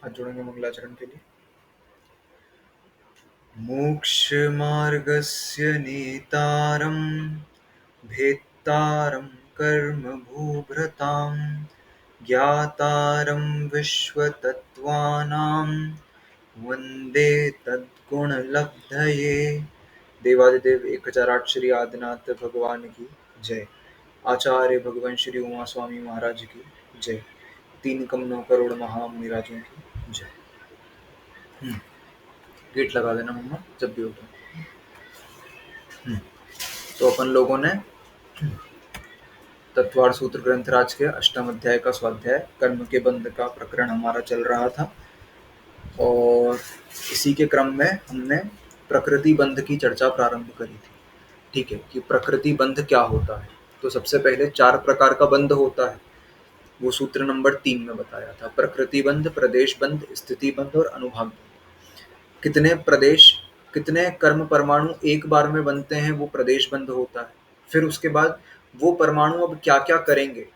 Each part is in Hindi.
हाथ जोड़ेंगे मंगलाचरण के लिए। मोक्षमार्गस्य नेतारं भेत्तारं कर्मभूभृतां ज्ञातारं विश्वतत्त्वानां वन्दे तद्गुणलब्धये। देवादिदेव 1008 श्री आदिनाथ भगवान की जय। आचार्य भगवान श्री उमा स्वामी महाराज की जय। 3 कमनों करोड़ महामुनिराजों की जय। गेट लगा देना मम्मा जब भी उठो। तो अपन लोगों ने तत्वार सूत्र ग्रंथराज के अष्टम अध्याय का स्वाध्याय कर्म के बंध का प्रकरण हमारा चल रहा था, और इसी के क्रम में हमने प्रकृति बंध की चर्चा प्रारंभ करी थी। ठीक है, कि प्रकृति बंध क्या होता है। तो सबसे पहले 4 प्रकार का बंध होता है, वो सूत्र नंबर 3 में बताया था। प्रकृति बंध, प्रदेश बंध, स्थिति बंध और अनुभाग बंध। कितने प्रदेश, कितने कर्म परमाणु एक बार में बनते हैं, वो प्रदेश बंध होता है। फिर उसके बाद वो परमाणु अब क्या क्या करेंगे,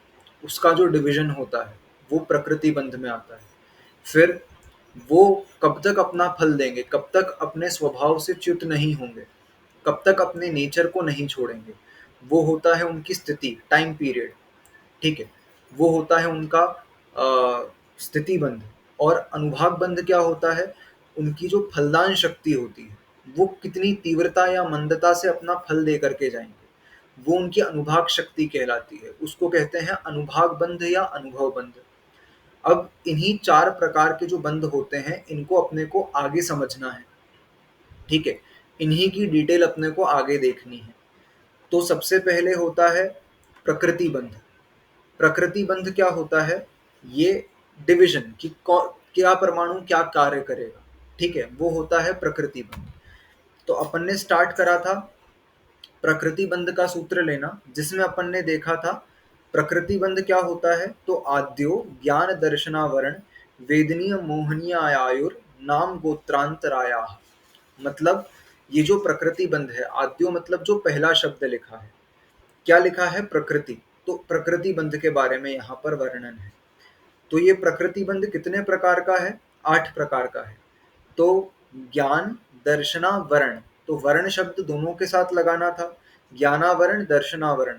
उसका जो डिवीजन होता है वो प्रकृति बंध में आता है। फिर वो कब तक अपना फल देंगे, कब तक अपने स्वभाव से च्युत नहीं होंगे, कब तक अपने नेचर को नहीं छोड़ेंगे, वो होता है उनकी स्थिति, टाइम पीरियड। ठीक है, वो होता है उनका स्थिति बंध। और अनुभाग बंध क्या होता है, उनकी जो फलदान शक्ति होती है, वो कितनी तीव्रता या मंदता से अपना फल दे करके जाएंगे, वो उनकी अनुभाग शक्ति कहलाती है। उसको कहते हैं अनुभाग बंध या अनुभव बंध। अब इन्हीं 4 प्रकार के जो बंध होते हैं, इनको अपने को आगे समझना है। ठीक है, इन्हीं की डिटेल अपने को आगे देखनी है। तो सबसे पहले होता है प्रकृति बंध। प्रकृति बंध क्या होता है, ये डिवीजन कि क्या परमाणु क्या कार्य करेगा। ठीक है, वो होता है प्रकृति बंध। तो अपन ने स्टार्ट करा था प्रकृति बंध का सूत्र लेना, जिसमें अपन ने देखा था प्रकृति बंध क्या होता है। तो आद्यो ज्ञान दर्शनावरण वेदनीय मोहनीय आयुर नाम गोत्रांतराया। मतलब ये जो प्रकृति बंध है, आद्यो मतलब जो पहला शब्द लिखा है, क्या लिखा है, प्रकृति। तो प्रकृति बंध के बारे में यहाँ पर वर्णन है। तो ये प्रकृति बंध कितने प्रकार का है, 8 प्रकार का है। तो ज्ञान दर्शनावरण, तो वर्ण शब्द दोनों के साथ लगाना था, ज्ञानावरण दर्शनावरण।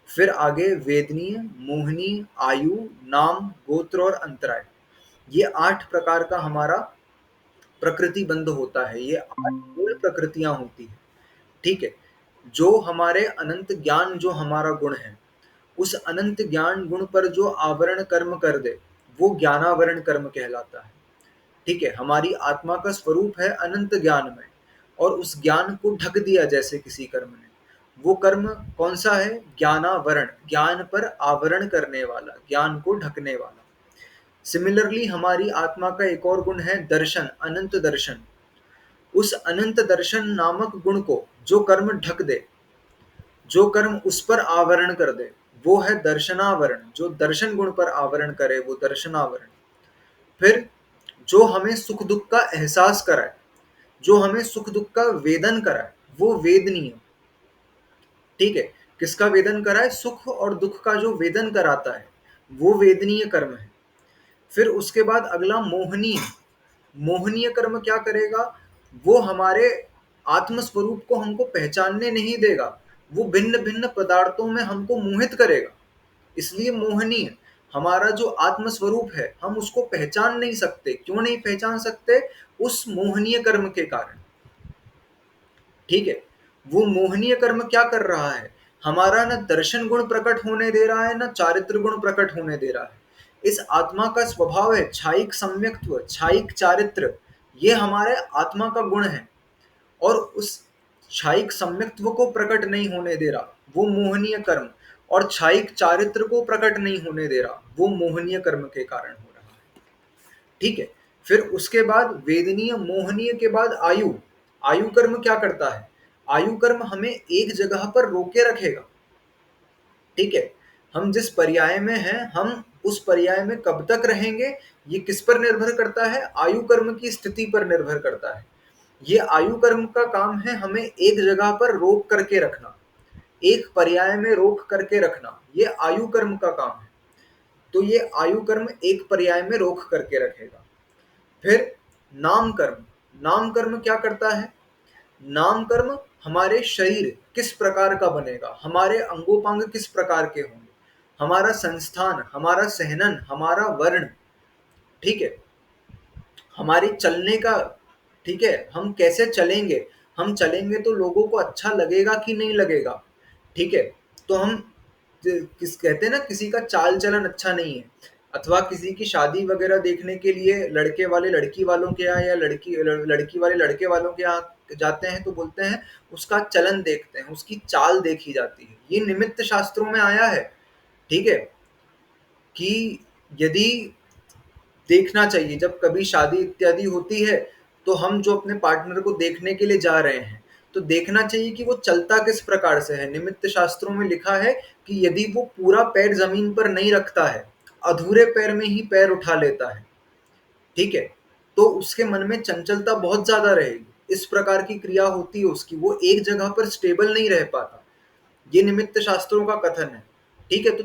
फिर आगे वेदनीय मोहनीय आयु नाम गोत्र और अंतराय। ये 8 प्रकार का हमारा प्रकृति बंध होता है। ये 8 मूल प्रकृतियां होती है। ठीक है, जो हमारे अनंत ज्ञान जो हमारा गुण है, उस अनंत ज्ञान गुण पर जो आवरण कर्म कर दे, वो ज्ञानावरण कर्म कहलाता है। ठीक है, हमारी आत्मा का स्वरूप है अनंत ज्ञान में, और उस ज्ञान को ढक दिया जैसे किसी कर्म ने, वो कर्म कौन सा है, ज्ञानावरण, ज्ञान पर आवरण करने वाला, ज्ञान को ढकने वाला। सिमिलरली हमारी आत्मा का एक और गुण है दर्शन, अनंत दर्शन। उस अनंत दर्शन नामक गुण को जो कर्म ढक दे, जो कर्म उस पर आवरण कर दे, वो है दर्शनावरण। जो दर्शन गुण पर आवरण करे वो दर्शनावरण। फिर जो हमें सुख दुख का एहसास कराए, जो हमें सुख दुख का वेदन कराए, वो वेदनीय। ठीक है, किसका वेदन कराए, सुख और दुख का जो वेदन कराता है, वो वेदनीय कर्म है। फिर उसके बाद अगला मोहनीय। मोहनीय कर्म क्या करेगा, वो हमारे आत्मस्वरूप को हमको पहचानने नहीं देगा, वो भिन्न भिन्न पदार्थों में हमको मोहित करेगा। इसलिए मोहनीय। हमारा जो आत्मस्वरूप है, हम उसको पहचान नहीं सकते। क्यों नहीं पहचान सकते, उस मोहनीय कर्म के कारण। ठीक है, वो मोहनीय कर्म क्या कर रहा है, हमारा न दर्शन गुण प्रकट होने दे रहा है, न चारित्र गुण प्रकट होने दे रहा है। इस आत्मा का स्वभाव है छाइक सम्यक्त्व, छाइक चारित्र, ये हमारे आत्मा का गुण है। और उस छाइक सम्यक्त्व को प्रकट नहीं होने दे रहा, वो मोहनीय कर्म। और छाइक चारित्र को प्रकट नहीं होने दे रहा, वो मोहनीय कर्म के कारण हो रहा है। ठीक है, फिर उसके बाद वेदनीय मोहनीय के बाद आयु। आयु कर्म क्या करता है, आयु कर्म हमें एक जगह पर रोके रखेगा। ठीक है, हम जिस पर्याय में हैं, हम उस पर्याय में कब तक रहेंगे, ये किस पर निर्भर करता है, आयु कर्म की स्थिति पर निर्भर करता है। ये आयु कर्म का काम है हमें एक जगह पर रोक करके रखना, एक पर्याय में रोक करके रखना, ये आयु कर्म का काम है। तो ये आयु कर्म एक पर्याय में रोक करके रखेगा। फिर नाम कर्म, नाम कर्म क्या करता है? नाम कर्म हमारे शरीर किस प्रकार का बनेगा, हमारे अंगोपांग किस प्रकार के होंगे, हमारा संस्थान, हमारा सहनन, हमारा वर्ण, ठीक है, हमारी चलने का, ठीक है, हम कैसे चलेंगे, हम चलेंगे तो लोगों को अच्छा लगेगा कि नहीं लगेगा, ठीक है, तो हम किस कहते हैं ना, किसी का चाल चलन अच्छा नहीं है, अथवा किसी की शादी वगैरह देखने के लिए लड़के वाले लड़की वालों के यहाँ या लड़की वाले लड़के वालों के यहाँ जाते हैं तो बोलते हैं उसका चलन देखते हैं, उसकी चाल देखी जाती है, ये निमित्त शास्त्रों में आया है, ठीक है, कि यदि देखना चाहिए जब कभी शादी इत्यादि होती है तो हम जो अपने पार्टनर को देखने के लिए जा रहे हैं तो देखना चाहिए कि वो चलता किस प्रकार से है। निमित्त शास्त्रों में लिखा है कि यदि वो पूरा पैर जमीन पर नहीं रखता है, अधूरे पैर में ही पैर उठा लेता है, ठीक है, तो उसके मन में चंचलता बहुत ज्यादा रहेगी, इस प्रकार की क्रिया होती है उसकी, वो एक जगह पर स्टेबल नहीं रह पाता, ये निमित्त शास्त्रों का कथन है, ठीक है। तो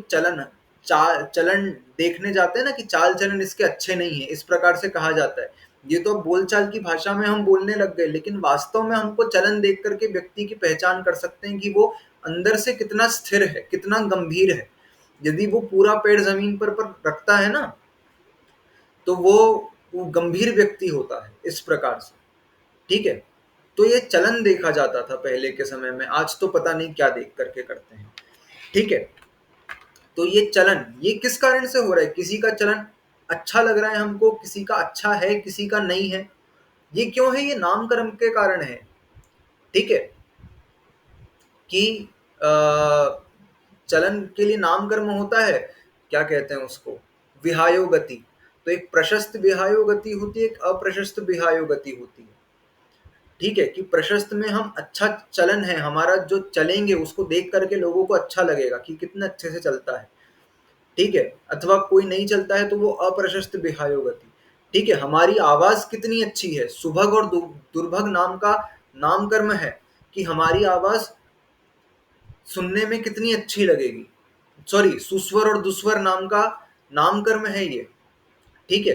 चलन देखने जाते हैं ना कि चाल चलन इसके अच्छे नहीं है, इस प्रकार से कहा जाता है, ये तो बोलचाल की भाषा में हम बोलने लग गए, लेकिन वास्तव में हमको चलन देख करके व्यक्ति की पहचान कर सकते हैं कि वो अंदर से कितना स्थिर है, कितना गंभीर है। यदि वो पूरा पैर जमीन पर रखता है ना तो वो गंभीर व्यक्ति होता है, इस प्रकार से, ठीक है। तो ये चलन देखा जाता था पहले के समय में, आज तो पता नहीं क्या देख करके करते हैं, ठीक है। तो ये चलन ये किस कारण से हो रहा है, किसी का चलन अच्छा लग रहा है हमको, किसी का अच्छा है किसी का नहीं है, ये क्यों है? ये नाम कर्म के कारण है, ठीक है, कि चलन के लिए नाम कर्म होता है, क्या कहते हैं उसको, विहायो गति। तो एक प्रशस्त विहायो गति होती है, एक अप्रशस्त विहायो गति होती है, ठीक है, कि प्रशस्त में हम अच्छा चलन है हमारा, जो चलेंगे उसको देख करके लोगों को अच्छा लगेगा कि कितने अच्छे से चलता है, ठीक है, अथवा कोई नहीं चलता है तो वो अप्रशस्त विहायो गति, ठीक है। हमारी आवाज कितनी अच्छी है, सुभग और दुर्भग नाम का नाम कर्म है कि हमारी आवाज सुनने में कितनी अच्छी लगेगी, सॉरी, सुस्वर और दुस्वर नाम का नाम कर्म है ये, ठीक है,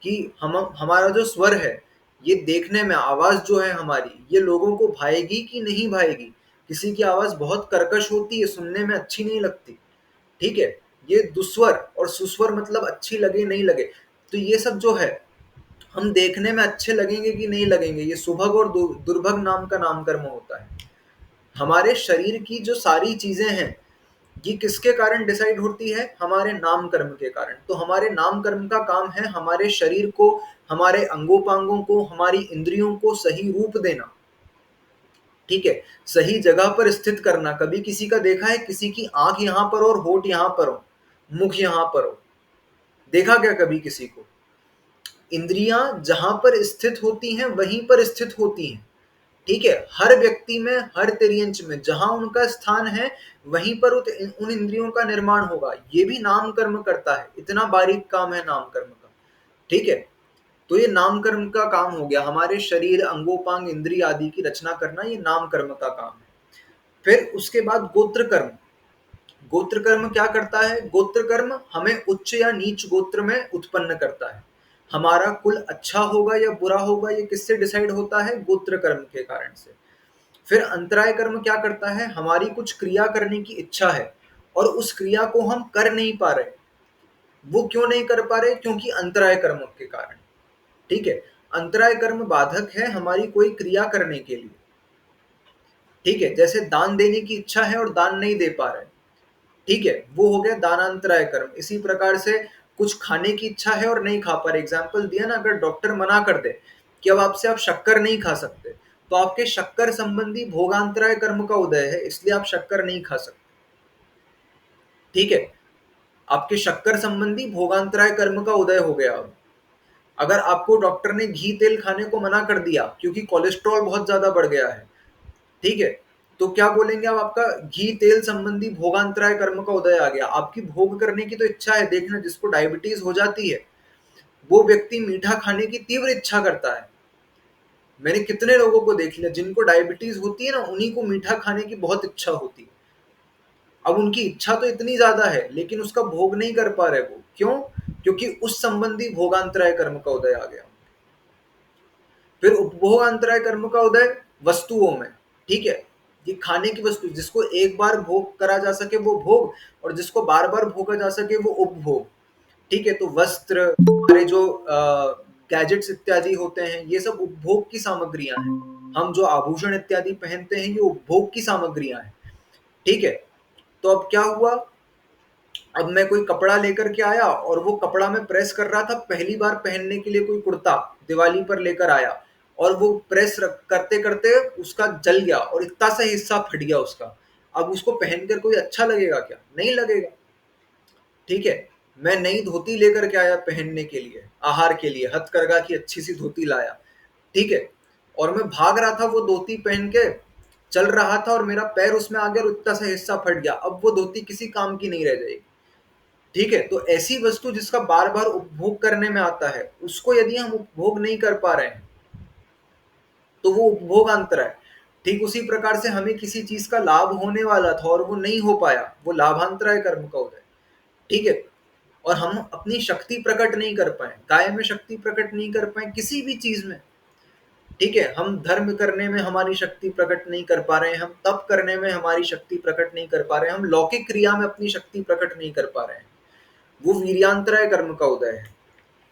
कि हम हमारा जो स्वर है, ये देखने में आवाज जो है हमारी, ये लोगों को भाएगी कि नहीं भाएगी। किसी की आवाज बहुत कर्कश होती है, सुनने में अच्छी नहीं लगती, ठीक है, ये दुस्वर और सुस्वर मतलब अच्छी लगे नहीं लगे, तो ये सब जो है हम देखने में अच्छे लगेंगे कि नहीं लगेंगे, ये सुभग और दुर्भग नाम का नाम कर्म होता है। हमारे शरीर की जो सारी चीजें हैं ये किसके कारण डिसाइड होती है, हमारे नाम कर्म के कारण। तो हमारे नाम कर्म का काम है हमारे शरीर को, हमारे अंगोपांगों को, हमारी इंद्रियों को सही रूप देना, ठीक है, सही जगह पर स्थित करना। कभी किसी का देखा है, किसी की आंख यहाँ पर और होठ यहाँ पर हो, मुख यहाँ पर हो, देखा क्या कभी किसी को? इंद्रियां जहां पर स्थित होती हैं वहीं पर स्थित होती हैं, ठीक है, हर व्यक्ति में, हर तिर्यंच में जहां उनका स्थान है वहीं पर उन इंद्रियों का निर्माण होगा। ये भी नाम कर्म करता है, इतना बारीक काम है नाम कर्म का, ठीक है। तो ये नाम कर्म का काम हो गया, हमारे शरीर अंगोपांग इंद्रिय आदि की रचना करना, ये नाम कर्म का काम है। फिर उसके बाद गोत्र कर्म। गोत्र कर्म क्या करता है? गोत्र कर्म हमें उच्च या नीच गोत्र में उत्पन्न करता है। हमारा कुल अच्छा होगा या बुरा होगा ये किससे डिसाइड होता है? गोत्र कर्म के कारण से। फिर अंतराय कर्म क्या करता है? हमारी कुछ क्रिया करने की इच्छा है और उस क्रिया को हम कर नहीं पा रहे। वो क्यों नहीं कर पा रहे? क्योंकि अंतराय कर्म के कारण, ठीक है। अंतराय कर्म बाधक है हमारी कोई क्रिया करने के लिए, ठीक है। जैसे दान देने की इच्छा है और दान नहीं दे पा रहे, ठीक है, वो हो गया दानांतराय कर्म। इसी प्रकार से कुछ खाने की इच्छा है और नहीं खा पा रहे, एग्जाम्पल दिया ना, अगर डॉक्टर मना कर दे कि अब आपसे आप शक्कर नहीं खा सकते, तो आपके शक्कर संबंधी भोगांतराय कर्म का उदय है, इसलिए आप शक्कर नहीं खा सकते, ठीक है। आपके शक्कर संबंधी भोगांतराय कर्म का उदय हो गया। अब अगर आपको डॉक्टर ने घी तेल खाने को मना कर दिया क्योंकि कोलेस्ट्रॉल बहुत ज्यादा बढ़ गया है, ठीक है, तो क्या बोलेंगे आप? आपका घी तेल संबंधी भोगांतराय कर्म का उदय आ गया। आपकी भोग करने की तो इच्छा है, देखना जिसको डायबिटीज हो जाती है वो व्यक्ति मीठा खाने की तीव्र इच्छा करता है। मैंने कितने लोगों को देख लिया जिनको डायबिटीज होती है ना, उन्हीं को मीठा खाने की बहुत इच्छा होती है। अब उनकी इच्छा तो इतनी ज्यादा है लेकिन उसका भोग नहीं कर पा रहे वो, क्यों? क्योंकि उस संबंधी भोगांतराय कर्म का उदय आ गया। फिर उपभोग अंतराय कर्म का उदय वस्तुओं में, ठीक है, ये खाने की वस्तु जिसको एक बार भोग करा जा सके वो भोग, और जिसको बार बार भोगा जा सके वो उपभोग, ठीक है। तो वस्त्र, हमारे जो गैजेट्स इत्यादि होते हैं, ये सब उपभोग की सामग्रियां हैं। हम जो आभूषण इत्यादि पहनते हैं ये उपभोग की सामग्रियां हैं, ठीक है। तो अब क्या हुआ, अब मैं कोई कपड़ा लेकर के आया और वो कपड़ा मैं प्रेस कर रहा था, पहली बार पहनने के लिए कोई कुर्ता दिवाली पर लेकर आया, और वो प्रेस करते करते उसका जल गया और इतना सा हिस्सा फट गया उसका। अब उसको पहनकर कोई अच्छा लगेगा क्या? नहीं लगेगा, ठीक है। मैं नई धोती लेकर के आया पहनने के लिए, आहार के लिए, हथकरघा की अच्छी सी धोती लाया, ठीक है, और मैं भाग रहा था वो धोती पहन के, चल रहा था और मेरा पैर उसमें आ गया और इतना सा हिस्सा फट गया, अब वो धोती किसी काम की नहीं रह जाएगी, ठीक है। तो ऐसी वस्तु जिसका बार बार उपभोग करने में आता है, उसको यदि हम उपभोग नहीं कर पा रहे हैं तो वो उपभोगांतर है। ठीक उसी प्रकार से हमें किसी चीज का लाभ होने वाला था और वो नहीं हो पाया, वो लाभांतराय कर्म का उदय, ठीक है। और हम अपनी शक्ति प्रकट नहीं कर पाए, काय में शक्ति प्रकट नहीं कर पाए किसी भी चीज में, ठीक है। हम धर्म करने में हमारी शक्ति प्रकट नहीं कर पा रहे हैं, हम तप करने में हमारी शक्ति प्रकट नहीं कर पा रहे हैं, हम लौकिक क्रिया में अपनी शक्ति प्रकट नहीं कर पा रहे हैं, वो वीर्यांतराय कर्म का उदय है,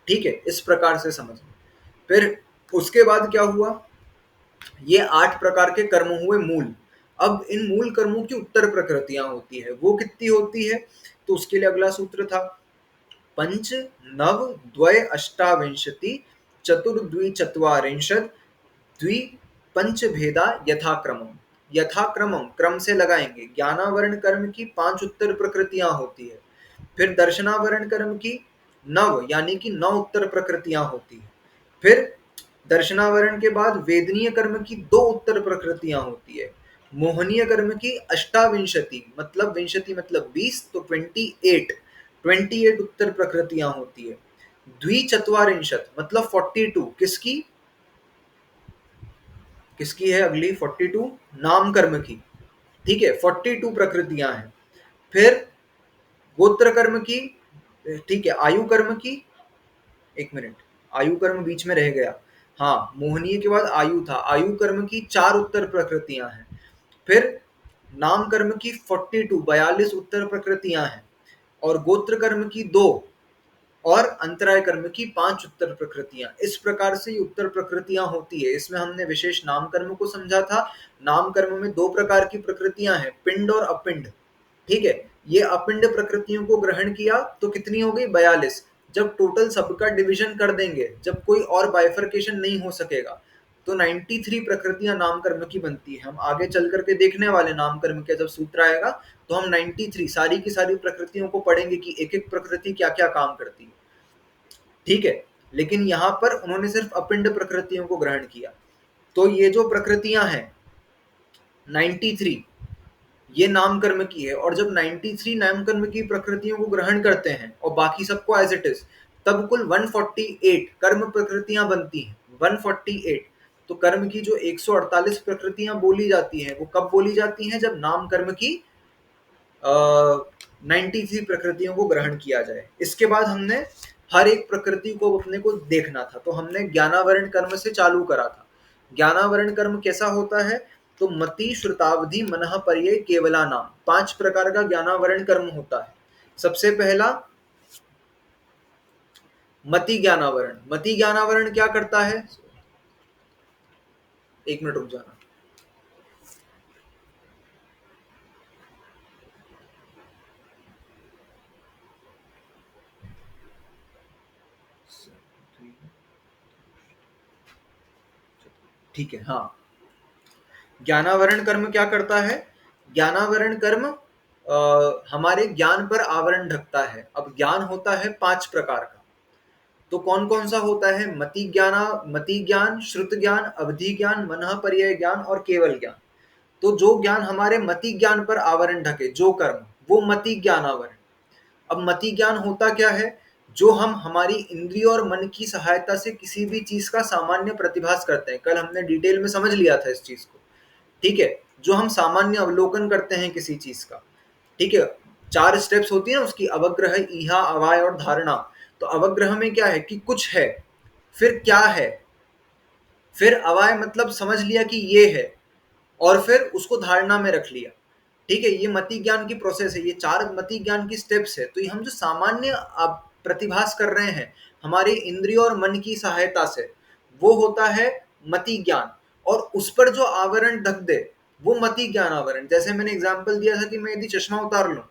ठीक है। इस प्रकार से समझ। फिर उसके बाद क्या हुआ, ये 8 प्रकार के कर्म हुए मूल। अब इन मूल कर्मों की उत्तर प्रकृतियां होती है, वो कितनी होती है, तो उसके लिए अगला सूत्र था, पंच नव द्वय अष्टाविंशति चतुर्द्विचत्वारिंशत् द्वि पंच भेदा यथाक्रमम। यथाक्रमम क्रम से लगाएंगे, ज्ञानावरण कर्म की 5 उत्तर प्रकृतियां होती है, फिर दर्शनावरण कर्म की 9 यानी कि 9 उत्तर प्रकृतियां होती है, फिर दर्शनावरण के बाद वेदनीय कर्म की 2 उत्तर प्रकृतियां होती है, मोहनीय कर्म की अष्टाविंशति मतलब विंशति मतलब 20, तो 28 उत्तर प्रकृतियां होती है, द्विचत्वारिंशत मतलब 42 किसकी, किसकी है अगली 42, नाम कर्म की, ठीक है, 42 प्रकृतियां हैं। फिर गोत्र कर्म की, ठीक है, आयु कर्म की, एक मिनट, आयु कर्म बीच में रह गया, हाँ, मोहनीय के बाद आयु था, आयु कर्म की 4 उत्तर प्रकृतियां हैं। फिर नाम कर्म की 42 उत्तर प्रकृतियां हैं, और गोत्र कर्म की 2, और अंतराय कर्म की 5 उत्तर प्रकृतियां। इस प्रकार से ये उत्तर प्रकृतियां होती है। इसमें हमने विशेष नाम कर्म को समझा था। नाम कर्म में 2 प्रकार की प्रकृतियां हैं, पिंड और अपिंड, ठीक है। ये अपिंड प्रकृतियों को ग्रहण किया तो कितनी हो गई, 42। जब टोटल सबका डिवीजन कर देंगे, जब कोई और बाइफर्केशन नहीं हो सकेगा, तो 93 प्रकृतियां नाम कर्म की बनती है। हम आगे चल करके देखने वाले नाम कर्म का जब सूत्र आएगा, तो हम 93 सारी की सारी प्रकृतियों को पढ़ेंगे कि एक एक प्रकृति क्या क्या काम करती है, ठीक है। लेकिन यहाँ पर उन्होंने सिर्फ अपिंड प्रकृतियों को ग्रहण किया। तो ये जो प्रकृतियां हैं 93, ये नाम कर्म की है, और जब 93 नाम कर्म की प्रकृतियों को ग्रहण करते हैं और बाकी सबको एज इट इज, तब कुल 148 कर्म प्रकृतियां बनती हैं, 148। तो कर्म की जो 148 प्रकृतियां बोली जाती हैं, वो कब बोली जाती हैं, जब नाम कर्म की 93 प्रकृतियों को ग्रहण किया जाए। इसके बाद हमने हर एक प्रकृति को अपने को देखना था, तो हमने ज्ञानावरण कर्म से चालू करा था। ज्ञानावरण कर्म कैसा होता है, तो मति श्रुतावधि मनः पर्यय केवला नाम, 5 प्रकार का ज्ञानावरण कर्म होता है। सबसे पहला मति ज्ञानावरण। मति ज्ञानावरण क्या करता है, एक मिनट रुक जाना, ठीक है, हाँ। ज्ञानावरण कर्म क्या करता है, ज्ञानावरण कर्म हमारे ज्ञान पर आवरण ढकता है। अब ज्ञान होता है 5 प्रकार का, तो कौन कौन सा होता है, मति ज्ञान, श्रुत ज्ञान, अवधि ज्ञान, मनः पर्यय ज्ञान और केवल ज्ञान। तो जो ज्ञान हमारे मति ज्ञान पर आवरण ढके, जो कर्म, वो मति ज्ञान आवरण। अब मति ज्ञान होता क्या है, जो हम हमारी इंद्रिय और मन की सहायता से किसी भी चीज का सामान्य प्रतिभास करते हैं। कल हमने डिटेल में समझ लिया था इस चीज को, ठीक है। जो हम सामान्य अवलोकन करते हैं किसी चीज का, ठीक है। 4 स्टेप्स होती है ना उसकी, अवग्रह, ईहा, अवाय और धारणा। तो अवग्रह में क्या है कि कुछ है, फिर क्या है, फिर अवाय मतलब समझ लिया कि ये है, और फिर उसको धारणा में रख लिया। ठीक है, ये मति ज्ञान की प्रोसेस है, ये 4 मति ज्ञान की स्टेप्स है। तो ये हम जो सामान्य आप प्रतिभास कर रहे हैं हमारे इंद्रियों और मन की सहायता से, वो होता है मति ज्ञान। और उस पर जो आवरण ढक दे वो मति ज्ञान आवरण। जैसे मैंने एग्जांपल दिया था कि मैं यदि चश्मा उतार लूं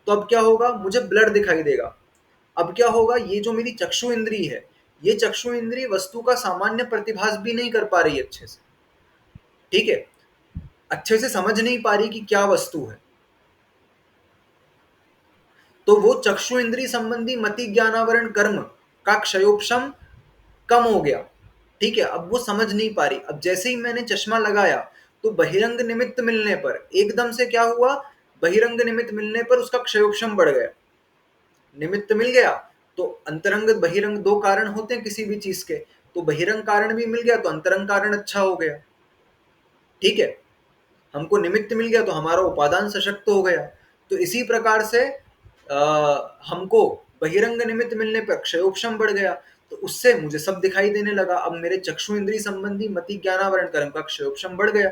तो अब क्या होगा, मुझे ब्लर दिखाई देगा। अब क्या होगा, ये जो मेरी चक्षु इंद्री है, ये चक्षु इंद्री वस्तु का सामान्य प्रतिभास भी नहीं कर पा रही अच्छे से। ठीक है, अच्छे से समझ नहीं पा रही कि क्या वस्तु है। तो वो चक्षु इंद्री संबंधी मति ज्ञानावरण कर्म का क्षयोपशम कम हो गया। ठीक है, अब वो समझ नहीं पा रही। अब जैसे ही मैंने चश्मा लगाया तो बहिरंग निमित्त मिलने पर एकदम से क्या हुआ, बहिरंग निमित्त मिलने पर उसका क्षयोपशम बढ़ गया। निमित्त मिल गया तो अंतरंग बहिरंग दो कारण होते हैं किसी भी चीज के, तो बहिरंग कारण भी मिल गया तो अंतरंग कारण अच्छा हो गया। ठीक है, हमको निमित्त मिल गया तो हमारा उपादान सशक्त हो गया। तो इसी प्रकार से हमको बहिरंग निमित्त मिलने पर क्षयोपशम बढ़ गया, तो उससे मुझे सब दिखाई देने लगा। अब मेरे चक्षु इंद्री संबंधी मति ज्ञानावरण कर्म का क्षयोपशम बढ़ गया।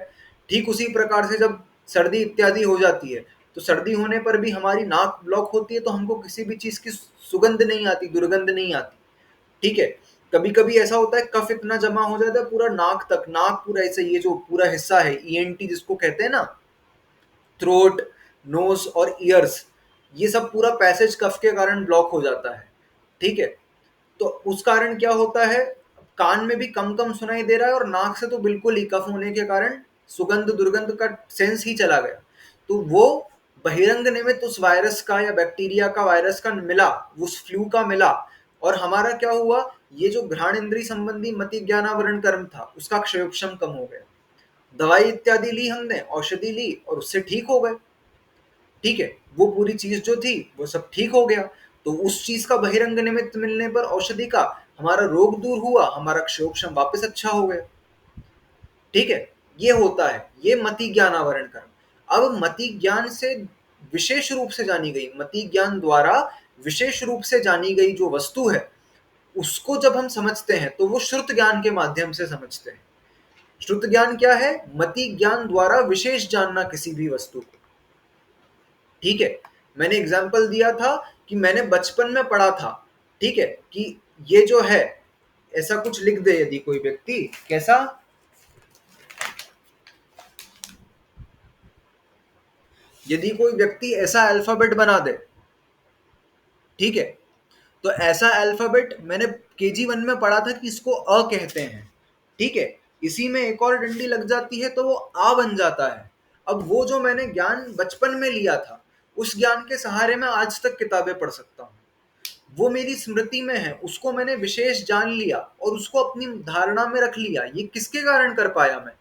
ठीक उसी प्रकार से जब सर्दी इत्यादि हो जाती है तो सर्दी होने पर भी हमारी नाक ब्लॉक होती है, तो हमको किसी भी चीज की सुगंध नहीं आती, दुर्गंध नहीं आती। ठीक है, कभी कभी ऐसा होता है कफ इतना जमा हो जाता है पूरा नाक तक, नाक पूरा ऐसे, ये जो पूरा हिस्सा है ईएनटी जिसको कहते हैं ना, थ्रोट, नोज और ईयर्स, ये सब पूरा पैसेज कफ के कारण ब्लॉक हो जाता है। ठीक है, तो उस कारण क्या होता है, कान में भी कम कम सुनाई दे रहा है और नाक से तो बिल्कुल ही, कफ होने के कारण सुगंध दुर्गंध का सेंस ही चला गया। तो वो बहिरंग निमित्त उस वायरस का या बैक्टीरिया का, वायरस का मिला, उस फ्लू का मिला, और हमारा क्या हुआ, ये जो घ्राण इंद्री संबंधी मति ज्ञानावरण कर्म था उसका क्षयोपशम कम हो गया। दवाई इत्यादि ली हमने, औषधि ली और उससे ठीक हो गए। ठीक है, वो पूरी चीज जो थी वो सब ठीक हो गया। तो उस चीज का बहिरंग निमित्त मिलने पर औषधि का हमारा रोग दूर हुआ, हमारा क्षयोपशम वापस अच्छा हो गया। ठीक है, ये होता है, ये मति ज्ञान आवरण कर्म। अब मति ज्ञान से विशेष रूप से जानी गई, मति ज्ञान द्वारा विशेष रूप से जानी गई जो वस्तु है, उसको जब हम समझते हैं तो वो श्रुत ज्ञान के माध्यम से समझते हैं। श्रुत ज्ञान क्या है, मति ज्ञान द्वारा विशेष जानना किसी भी वस्तु को। ठीक है, मैंने एग्जाम्पल दिया था कि मैंने बचपन में पढ़ा था, ठीक है, कि ये जो है, ऐसा कुछ लिख दे यदि कोई व्यक्ति, कैसा, यदि कोई व्यक्ति ऐसा अल्फाबेट बना दे, ठीक है, तो ऐसा अल्फाबेट मैंने केजी 1 में पढ़ा था कि इसको अ कहते हैं। ठीक है, इसी में एक और डंडी लग जाती है तो वो आ बन जाता है। अब वो जो मैंने ज्ञान बचपन में लिया था, उस ज्ञान के सहारे मैं आज तक किताबें पढ़ सकता हूँ। वो मेरी स्मृति में है, उसको मैंने विशेष जान लिया और उसको अपनी धारणा में रख लिया। ये किसके कारण कर पाया मैं,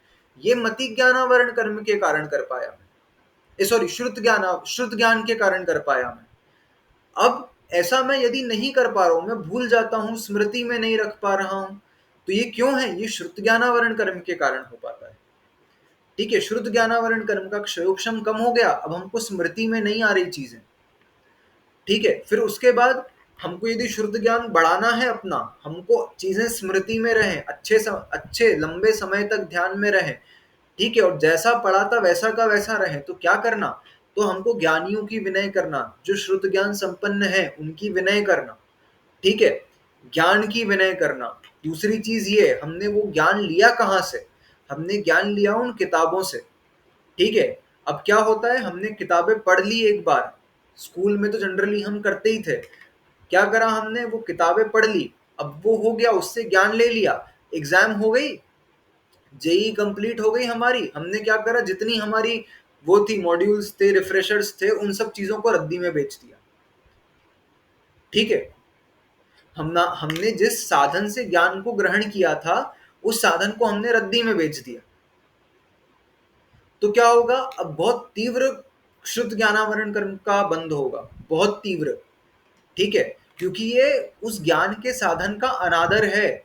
ये मति ज्ञानावरण कर्म के कारण कर पाया मैं, सॉरी, श्रुत ज्ञान के कारण कर पाया मैं। अब ऐसा मैं यदि नहीं कर पा रहा हूं, मैं भूल जाता हूं, स्मृति में नहीं रख पा रहा हूं, तो ये क्यों है, ये श्रुत ज्ञानावरण कर्म के कारण हो पाता है। ठीक है, श्रुत ज्ञानावरण कर्म का क्षयोपशम कम हो गया, अब हमको स्मृति में नहीं आ रही चीजें। ठीक है, फिर उसके बाद हमको यदि शुद्ध ज्ञान बढ़ाना है अपना, हमको चीजें स्मृति में रहें, अच्छे लंबे समय तक ध्यान में रहें, ठीक है, और जैसा पढ़ा था वैसा का वैसा रहे, तो क्या करना, तो हमको ज्ञानियों की विनय करना, जो श्रुत ज्ञान संपन्न है उनकी विनय करना। ठीक है, ज्ञान की विनय करना। दूसरी चीज ये, हमने वो ज्ञान लिया कहाँ से, हमने ज्ञान लिया उन किताबों से। ठीक है, अब क्या होता है, हमने किताबें पढ़ ली एक बार, स्कूल में तो जनरली हम करते ही थे, क्या करा हमने, वो किताबें पढ़ ली, अब वो हो गया, उससे ज्ञान ले लिया, एग्जाम हो गई, जेई कंप्लीट हो गई हमारी, हमने क्या करा, जितनी हमारी वो थी, मॉड्यूल्स थे, रिफ्रेशर्स थे, उन सब चीजों को रद्दी में बेच दिया। ठीक है, हमने जिस साधन से ज्ञान को ग्रहण किया था उस साधन को हमने रद्दी में बेच दिया। तो क्या होगा, अब बहुत तीव्र शुद्ध ज्ञानावरण कर्म का बंद होगा, बहुत तीव्र। ठीक है, क्योंकि ये उस ज्ञान के साधन का अनादर है,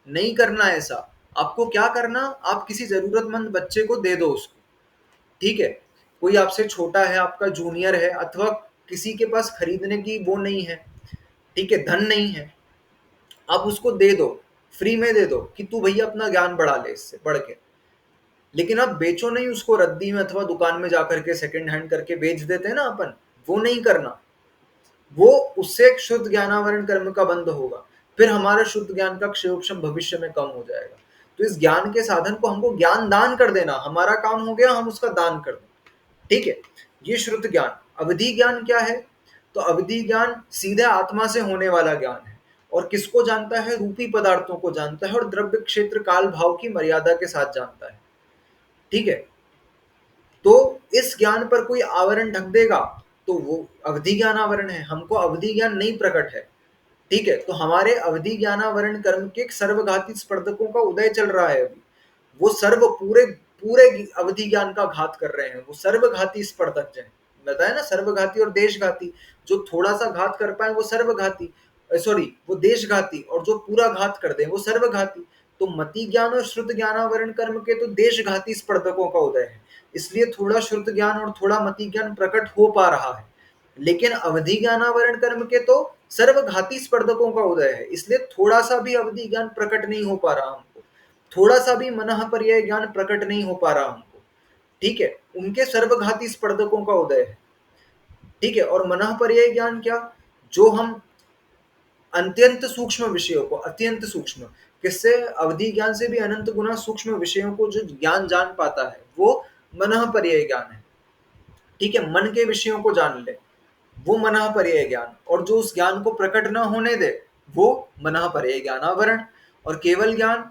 नहीं करना ऐसा। आपको क्या करना, आप किसी जरूरतमंद बच्चे को दे दो उसको। ठीक है, कोई आपसे छोटा है, आपका जूनियर है, अथवा किसी के पास खरीदने की वो नहीं है, ठीक है, धन नहीं है, आप उसको दे दो, फ्री में दे दो कि तू भैया अपना ज्ञान बढ़ा ले इससे पढ़ के, लेकिन आप बेचो नहीं उसको रद्दी में अथवा दुकान में जाकर के सेकंड हैंड करके बेच देते हैं ना अपन, वो नहीं करना। वो उससे एक शुद्ध ज्ञानावरण कर्म का बंध होगा, फिर हमारा शुद्ध ज्ञान का क्षयोक्षम भविष्य में कम हो जाएगा। तो इस ज्ञान के साधन को हमको ज्ञान दान कर देना, हमारा काम हो गया, हम उसका दान कर दें। ठीक है, ये श्रुत ज्ञान। अवधि ज्ञान क्या है? तो अवधि ज्ञान सीधे आत्मा से होने वाला ज्ञान है, और किसको जानता है? रूपी पदार्थों को जानता है, और द्रव्य क्षेत्र काल भाव की मर्यादा के साथ जानता है। ठीक है, तो इस ज्ञान पर कोई आवरण ढक देगा तो वो अवधि ज्ञान आवरण है, हमको अवधि ज्ञान नहीं प्रकट है। ठीक है, तो हमारे अवधि ज्ञानावरण कर्म के सर्वघाती स्पर्धकों का उदय चल रहा है अभी। वो सर्व पूरे पूरे अवधि ज्ञान का घात कर रहे हैं, वो सर्वघाती स्पर्धक जो है, बताया ना, सर्वघाती और देशघाती। जो थोड़ा सा घात कर पाए वो सर्वघाती, सॉरी वो देशघाती, और जो पूरा घात कर दे वो सर्वघाती। तो मति ज्ञान और श्रुत ज्ञानावरण कर्म के तो देशघाती स्पर्धकों का उदय है, इसलिए थोड़ा श्रुत ज्ञान और थोड़ा मति ज्ञान प्रकट हो पा रहा है। लेकिन अवधि ज्ञानावरण कर्म के तो सर्वघाती स्पर्धकों का उदय है, इसलिए थोड़ा सा भी अवधि ज्ञान प्रकट नहीं हो पा रहा हमको, थोड़ा सा भी मनः पर्याय ज्ञान प्रकट नहीं हो पा रहा हमको। ठीक है, उनके सर्वघाती स्पर्धकों का उदय है। ठीक है, और मनः पर्याय ज्ञान क्या? जो हम अत्यंत सूक्ष्म विषयों को, अत्यंत सूक्ष्म, किससे? अवधि ज्ञान से भी अनंत गुना सूक्ष्म विषयों को जो ज्ञान जान पाता है वो मनः पर्याय ज्ञान है। ठीक है, मन के विषयों को जान ले वो मनः पर्याय ज्ञान, और जो उस ज्ञान को प्रकट न होने दे वो मनः पर्याय ज्ञानावरण। और केवल ज्ञान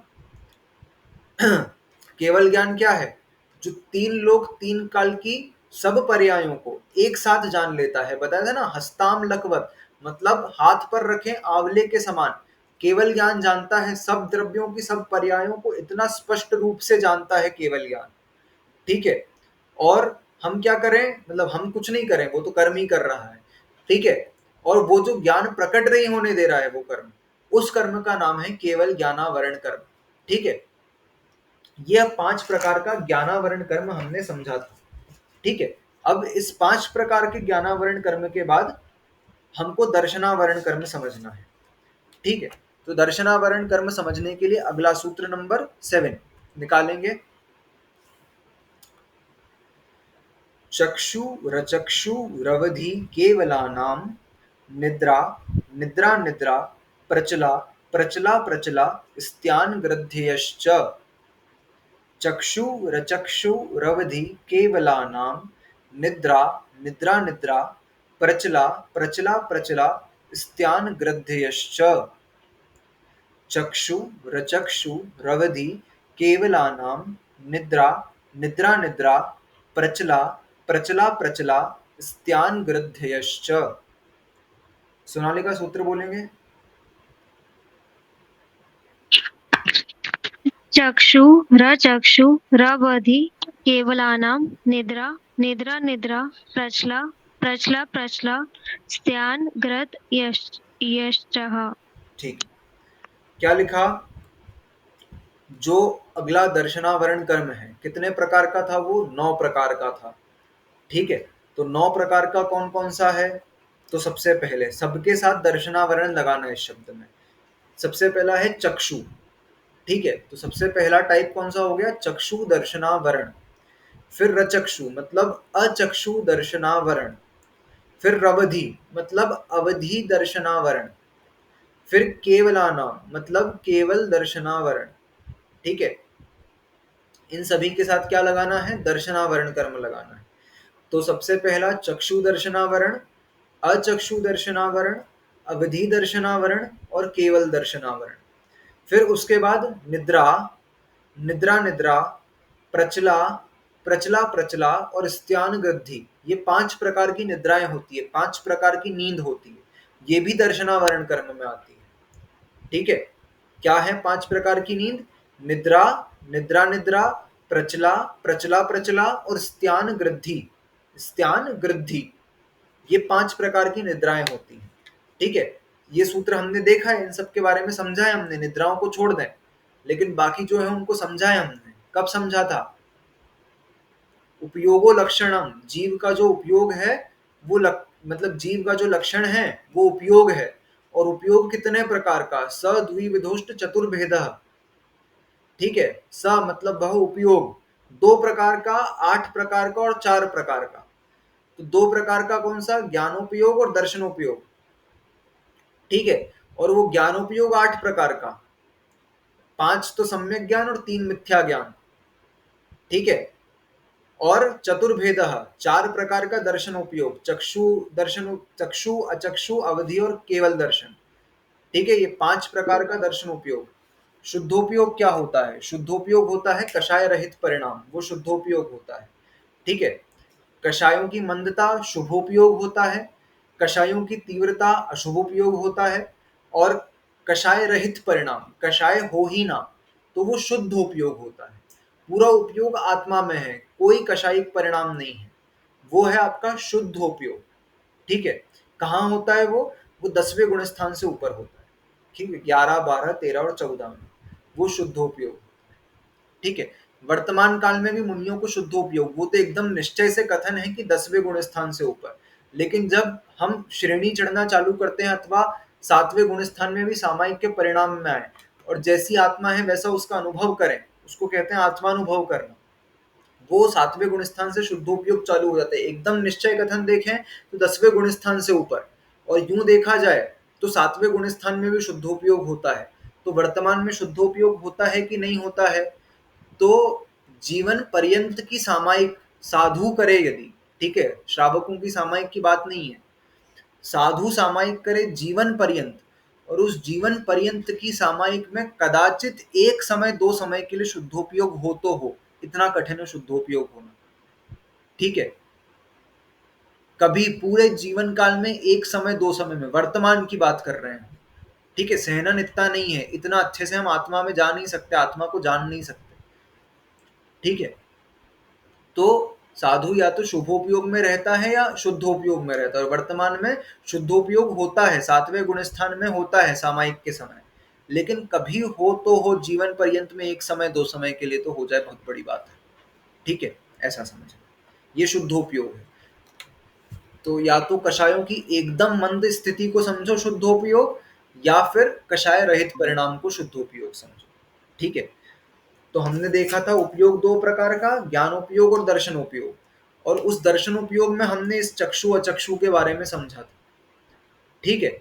केवल ज्ञान क्या है? जो तीन लोक तीन काल की सब पर्यायों को एक साथ जान लेता है, बताया था ना, हस्ताम लखवत, मतलब हाथ पर रखे आंवले के समान केवल ज्ञान जानता है, सब द्रव्यों की सब पर्यायों को इतना स्पष्ट रूप से जानता है केवल ज्ञान। ठीक है, और हम क्या करें? मतलब हम कुछ नहीं करें, वो तो कर्म ही कर रहा है। ठीक है, और वो जो ज्ञान प्रकट नहीं होने दे रहा है वो कर्म, उस कर्म का नाम है केवल ज्ञानावरण कर्म। ठीक है, यह 5 प्रकार का ज्ञानावरण कर्म हमने समझा था। ठीक है, अब इस 5 प्रकार के ज्ञानावरण कर्म के बाद हमको दर्शनावरण कर्म समझना है। ठीक है, तो दर्शनावरण कर्म समझने के लिए अगला सूत्र नंबर 7 निकालेंगे। चक्षु रचक्षु रवधि केवलानाम निद्रा निद्रा निद्रा प्रचला प्रचला प्रचला स्त्यान ग्रध्यश्च। चक्षु रचक्षु रवधि केवलानाम निद्रा निद्रा निद्रा प्रचला प्रचला प्रचला स्त्यान ग्रध्यश्च। चक्षु रचक्षु रवधि केवलानाम निद्रा निद्रा निद्रा प्रचला प्रचला प्रचला स्त्यान ग्रध्यश्च। सोनालिका सूत्र बोलेंगे। चक्षु रचक्षु रवधि केवलानां निद्रा निद्रा निद्रा प्रचला प्रचला प्रचला स्त्यान ग्रत यश्चः। ठीक, क्या लिखा? जो अगला दर्शनावरण कर्म है कितने प्रकार का था? वो 9 प्रकार का था। ठीक है, तो 9 प्रकार का कौन कौन सा है? तो सबसे पहले सबके साथ दर्शनावरण लगाना है इस शब्द में। सबसे पहला है चक्षु। ठीक है, तो सबसे पहला टाइप कौन सा हो गया? चक्षु दर्शनावरण। फिर रचक्षु मतलब अचक्षु दर्शनावरण। फिर रवधि मतलब अवधि दर्शनावरण। फिर केवलाना मतलब केवल दर्शनावरण। ठीक है, इन सभी के साथ क्या लगाना है? दर्शनावरण कर्म लगाना है। तो सबसे पहला चक्षु दर्शनावरण, अचक्षु दर्शनावरण, अवधि दर्शनावरण और केवल दर्शनावरण। फिर उसके बाद निद्रा निद्रा निद्रा प्रचला प्रचला प्रचला और स्त्यान ग्रद्धि, ये 5 प्रकार की निद्राएं होती है, 5 प्रकार की नींद होती है, ये भी दर्शनावरण कर्म में आती है। ठीक है, क्या है 5 प्रकार की नींद? निद्रा निद्रा निद्रा प्रचला प्रचला प्रचला और स्त्यान ग्रद्धि, स्त्यान ग्रद्धि, ये 5 प्रकार की निद्राएं होती हैं। ठीक है, ये सूत्र हमने देखा है, इन सब के बारे में समझा है हमने, निद्राओं को छोड़ दें, लेकिन बाकी जो है उनको समझा है हमने। कब समझा था? उपयोगो लक्षणम, जीव का जो उपयोग है वो मतलब जीव का जो लक्षण है वो उपयोग है, और उपयोग कितने प्रकार का, स द्विविधोष्ट चतुर्भेदः। ठीक है, स मतलब बहु उपयोग, दो प्रकार का, आठ प्रकार का और चार प्रकार का। तो दो प्रकार का कौन सा, ज्ञानोपयोग और दर्शनोपयोग। ठीक है, और वो ज्ञानोपयोग आठ प्रकार का, पांच तो सम्यक ज्ञान और तीन मिथ्या ज्ञान। ठीक है, और चतुर्भेद, चार प्रकार का दर्शनोपयोग, चक्षु दर्शन, चक्षु अचक्षु अवधि और केवल दर्शन। ठीक है, ये पांच प्रकार का दर्शनोपयोग। शुद्धोपयोग क्या होता है, शुद्धोपयोग होता है कषाय रहित परिणाम, वो शुद्धोपयोग होता है। ठीक है, कषायों की मंदता शुभोपयोग होता है, कषायों की तीव्रता अशुभोपयोग होता है, और कषाय रहित परिणाम, कषाय हो ही ना, तो वो शुद्ध उपयोग होता है। पूरा उपयोग आत्मा में है, कोई कषायिक परिणाम नहीं है, वो है आपका शुद्ध उपयोग। ठीक है, कहाँ होता है वो 10वें गुण स्थान से ऊपर होता है। ठीक है, 11, 12, 13 और 14 में वो शुद्धोपयोग। ठीक है, वर्तमान काल में भी मुनियों को शुद्धोपयोग, वो तो एकदम निश्चय से कथन है कि 10वें गुण स्थान से ऊपर। लेकिन जब हम श्रेणी चढ़ना चालू करते हैं अथवा 7वें गुण स्थान में भी सामायिक के परिणाम में आए और जैसी आत्मा है वैसा उसका अनुभव करें, उसको कहते हैं आत्मानुभव करना, वो 7वें गुण स्थान से शुद्धोपयोग चालू हो जाता है। एकदम निश्चय कथन देखें तो 10वें गुण स्थान से ऊपर, और यूं देखा जाए तो 7वें गुण स्थान में भी शुद्धोपयोग होता है। तो वर्तमान में शुद्धोपयोग होता है कि नहीं होता है, तो जीवन पर्यंत की सामायिक साधु करे यदि, ठीक है, श्रावकों की सामायिक की बात नहीं है, साधु सामायिक करे जीवन पर्यंत, और उस जीवन पर्यंत की सामायिक में कदाचित एक समय दो समय के लिए शुद्धोपयोग हो तो हो, इतना कठिन है शुद्धोपयोग होना। ठीक है, कभी पूरे जीवन काल में एक समय दो समय में, वर्तमान की बात कर रहे हैं। ठीक है, सहनन इतना नहीं है, इतना अच्छे से हम आत्मा में जा नहीं सकते, आत्मा को जान नहीं सकते। ठीक है, तो साधु या तो शुभोपयोग में रहता है या शुद्धोपयोग में रहता है, और वर्तमान में शुद्धोपयोग होता है, 7वें गुण स्थान में होता है सामायिक के समय। लेकिन कभी हो तो हो जीवन पर्यंत में एक समय दो समय के लिए तो हो जाए, बहुत बड़ी बात है। ठीक है, ऐसा समझ, ये शुद्धोपयोग है। तो या तो कषायों की एकदम मंद स्थिति को समझो शुद्धोपयोग, या फिर कषाय रहित परिणाम को शुद्धोपयोग समझो। ठीक है, तो हमने देखा था उपयोग दो प्रकार का, ज्ञानोपयोग और दर्शनोपयोग, और उस दर्शनोपयोग में हमने इस चक्षु अचक्षु के बारे में समझा था। ठीक है,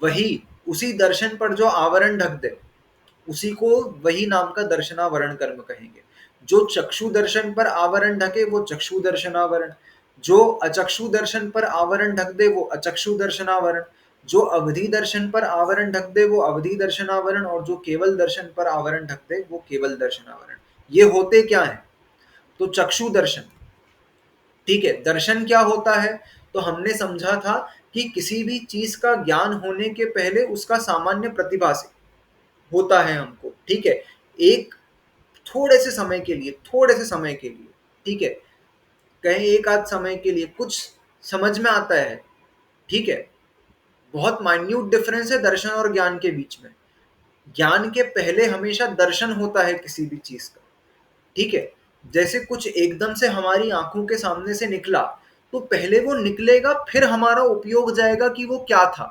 वही उसी दर्शन पर जो आवरण ढक दे, उसी को वही नाम का दर्शनावरण कर्म कहेंगे। जो चक्षु दर्शन पर आवरण ढके वो चक्षु दर्शनावरण, जो अचक्षु दर्शन पर आवरण ढक दे वो अचक्षु दर्शनावरण, जो अवधि दर्शन पर आवरण ढक दे वो अवधि दर्शनावरण, और जो केवल दर्शन पर आवरण ढक दे वो केवल दर्शनावरण। ये होते क्या है, तो चक्षु दर्शन। ठीक है, दर्शन क्या होता है, तो हमने समझा था कि किसी भी चीज का ज्ञान होने के पहले उसका सामान्य प्रतिभास होता है हमको। ठीक है, एक थोड़े से समय के लिए, थोड़े से समय के लिए, ठीक है, कहें एक आध समय के लिए कुछ समझ में आता है। ठीक है, बहुत माइन्यूट डिफरेंस है दर्शन और ज्ञान के बीच में। ज्ञान के पहले हमेशा दर्शन होता है किसी भी चीज का। ठीक है, जैसे कुछ एकदम से हमारी आंखों के सामने से निकला, तो पहले वो निकलेगा फिर हमारा उपयोग जाएगा कि वो क्या था।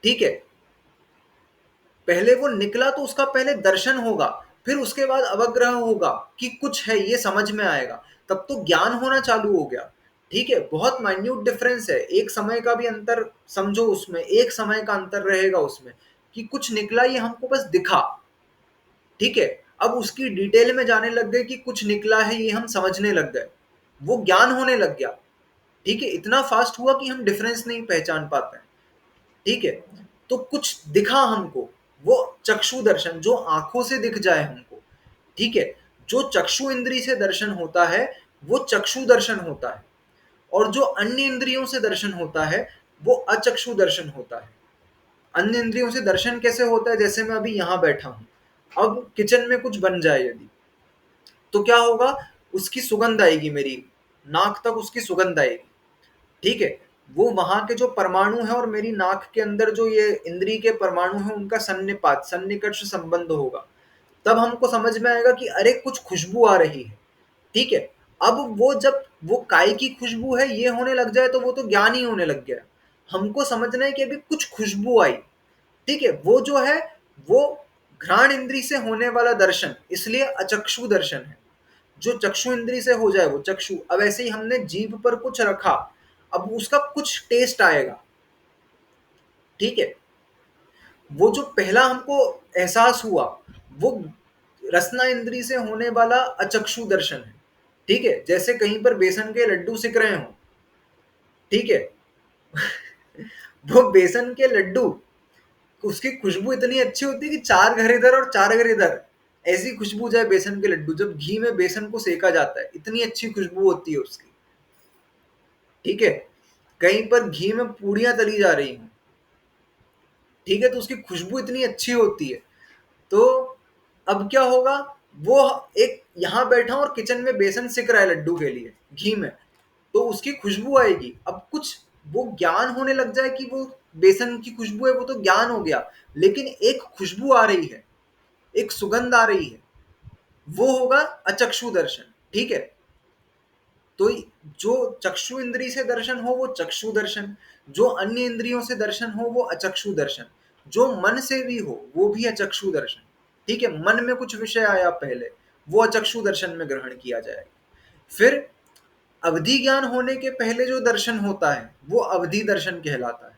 ठीक है, पहले वो निकला तो उसका पहले दर्शन होगा, फिर उसके बाद अवग्रह होगा कि कुछ है, ये समझ में आएगा, तब तो ज्ञान होना चालू हो गया। ठीक है, बहुत माइन्यूट डिफरेंस है, एक समय का भी अंतर समझो, उसमें एक समय का अंतर रहेगा उसमें, कि कुछ निकला ये हमको बस दिखा। ठीक है, अब उसकी डिटेल में जाने लग गए कि कुछ निकला है ये हम समझने लग गए, वो ज्ञान होने लग गया। ठीक है, इतना फास्ट हुआ कि हम डिफरेंस नहीं पहचान पाते हैं। ठीक है, तो कुछ दिखा हमको, वो चक्षु दर्शन, जो आंखों से दिख जाए हमको। ठीक है, जो चक्षु इंद्री से दर्शन होता है वो चक्षु दर्शन होता है, और जो अन्य इंद्रियों से दर्शन होता है वो अचक्षु दर्शन होता है। अन्य इंद्रियों से दर्शन कैसे होता है, जैसे मैं अभी यहां बैठा हूं, अब किचन में कुछ बन जाए यदि, तो क्या होगा, उसकी सुगंध आएगी, मेरी नाक तक उसकी सुगंध आएगी। ठीक है, वो वहां के जो परमाणु है और मेरी नाक के अंदर जो ये इंद्री के परमाणु है उनका सन्निपात सन्निकर्ष संबंध होगा, तब हमको समझ में आएगा कि अरे कुछ खुशबू आ रही है। ठीक है, अब वो जब वो काय की खुशबू है ये होने लग जाए तो वो तो ज्ञान ही होने लग गया। हमको समझना है कि अभी कुछ खुशबू आई, ठीक है, वो जो है वो घ्राण इंद्री से होने वाला दर्शन, इसलिए अचक्षु दर्शन है। जो चक्षु इंद्री से हो जाए वो चक्षु। अब ऐसे ही हमने जीभ पर कुछ रखा, अब उसका कुछ टेस्ट आएगा, ठीक है, वो जो पहला हमको एहसास हुआ वो रसना इंद्री से होने वाला अचक्षु दर्शन है, ठीक है। जैसे कहीं पर बेसन के लड्डू सिक रहे हो, ठीक है, वो बेसन के लड्डू, उसकी खुशबू इतनी अच्छी होती है कि चार घर इधर और चार घर इधर, ऐसी खुशबू जाए बेसन के लड्डू, जब घी में बेसन को सेका जाता है इतनी अच्छी खुशबू होती है उसकी, ठीक है। कहीं पर घी में पूड़ियां तली जा रही हैं, ठीक है, तो उसकी खुशबू इतनी अच्छी होती है। तो अब क्या होगा, वो एक यहाँ बैठा और किचन में बेसन सिक रहा है लड्डू के लिए घी में, तो उसकी खुशबू आएगी। अब कुछ वो ज्ञान होने लग जाए कि वो बेसन की खुशबू है, वो तो ज्ञान हो गया, लेकिन एक खुशबू आ रही है, एक सुगंध आ रही है, वो होगा अचक्षु दर्शन, ठीक है। तो जो चक्षु इंद्री से दर्शन हो वो चक्षु दर्शन, जो अन्य इंद्रियों से दर्शन हो वो अचक्षु दर्शन, जो मन से भी हो वो भी अचक्षु दर्शन, ठीक है। मन में कुछ विषय आया पहले, वो अचक्षु दर्शन में ग्रहण किया जाएगा। फिर अवधि ज्ञान होने के पहले जो दर्शन होता है वो अवधि दर्शन कहलाता है,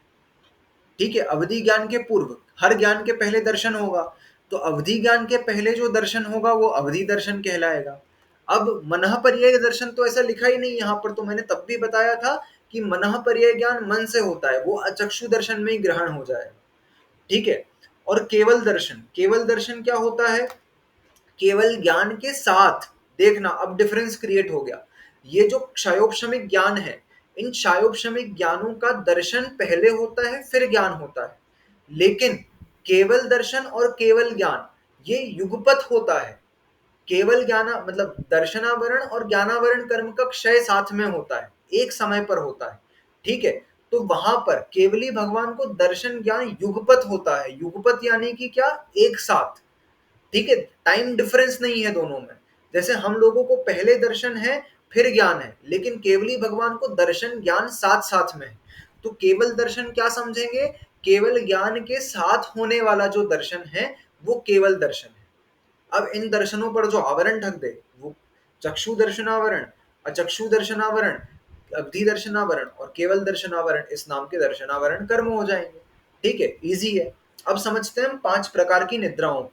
ठीक है। अवधि ज्ञान के पूर्व हर ज्ञान के पहले दर्शन होगा, तो अवधि ज्ञान के पहले जो दर्शन होगा वो अवधि दर्शन कहलाएगा। अब मनः पर्याय दर्शन तो ऐसा लिखा ही नहीं यहाँ पर, तो मैंने तब भी बताया था कि मनः पर्याय ज्ञान मन से होता है, वो अचक्षु दर्शन में ही ग्रहण हो जाएगा, ठीक है। और केवल दर्शन, केवल दर्शन क्या होता है, केवल ज्ञान के साथ, देखना अब डिफरेंस क्रिएट हो गया। ये जो क्षयोपशमिक ज्ञान है, इन क्षयोपशमिक ज्ञानों का दर्शन पहले होता है फिर ज्ञान होता है, लेकिन केवल दर्शन और केवल ज्ञान ये युगपत होता है। केवल ज्ञान मतलब दर्शनावरण और ज्ञानावरण कर्म का क्षय साथ में होता है, एक समय पर होता है, ठीक है। तो वहां पर केवली भगवान को दर्शन ज्ञान युगपत होता है, युगपत यानी कि क्या, एक साथ, ठीक है, टाइम डिफरेंस नहीं है दोनों में। जैसे हम लोगों को पहले दर्शन है फिर ज्ञान है, लेकिन केवली भगवान को दर्शन ज्ञान साथ साथ में है। तो केवल दर्शन क्या समझेंगे, केवल ज्ञान के साथ होने वाला जो दर्शन है वो केवल दर्शन है। अब इन दर्शनों पर जो आवरण ढक दे वो चक्षु दर्शनावरण, अचक्षु दर्शनावरण, अवधि दर्शनावरण और केवल दर्शनावरण, इस नाम के दर्शनावरण कर्म हो जाएंगे, ठीक है, इजी है। अब समझते हैं हम 5 प्रकार की निद्राओं को।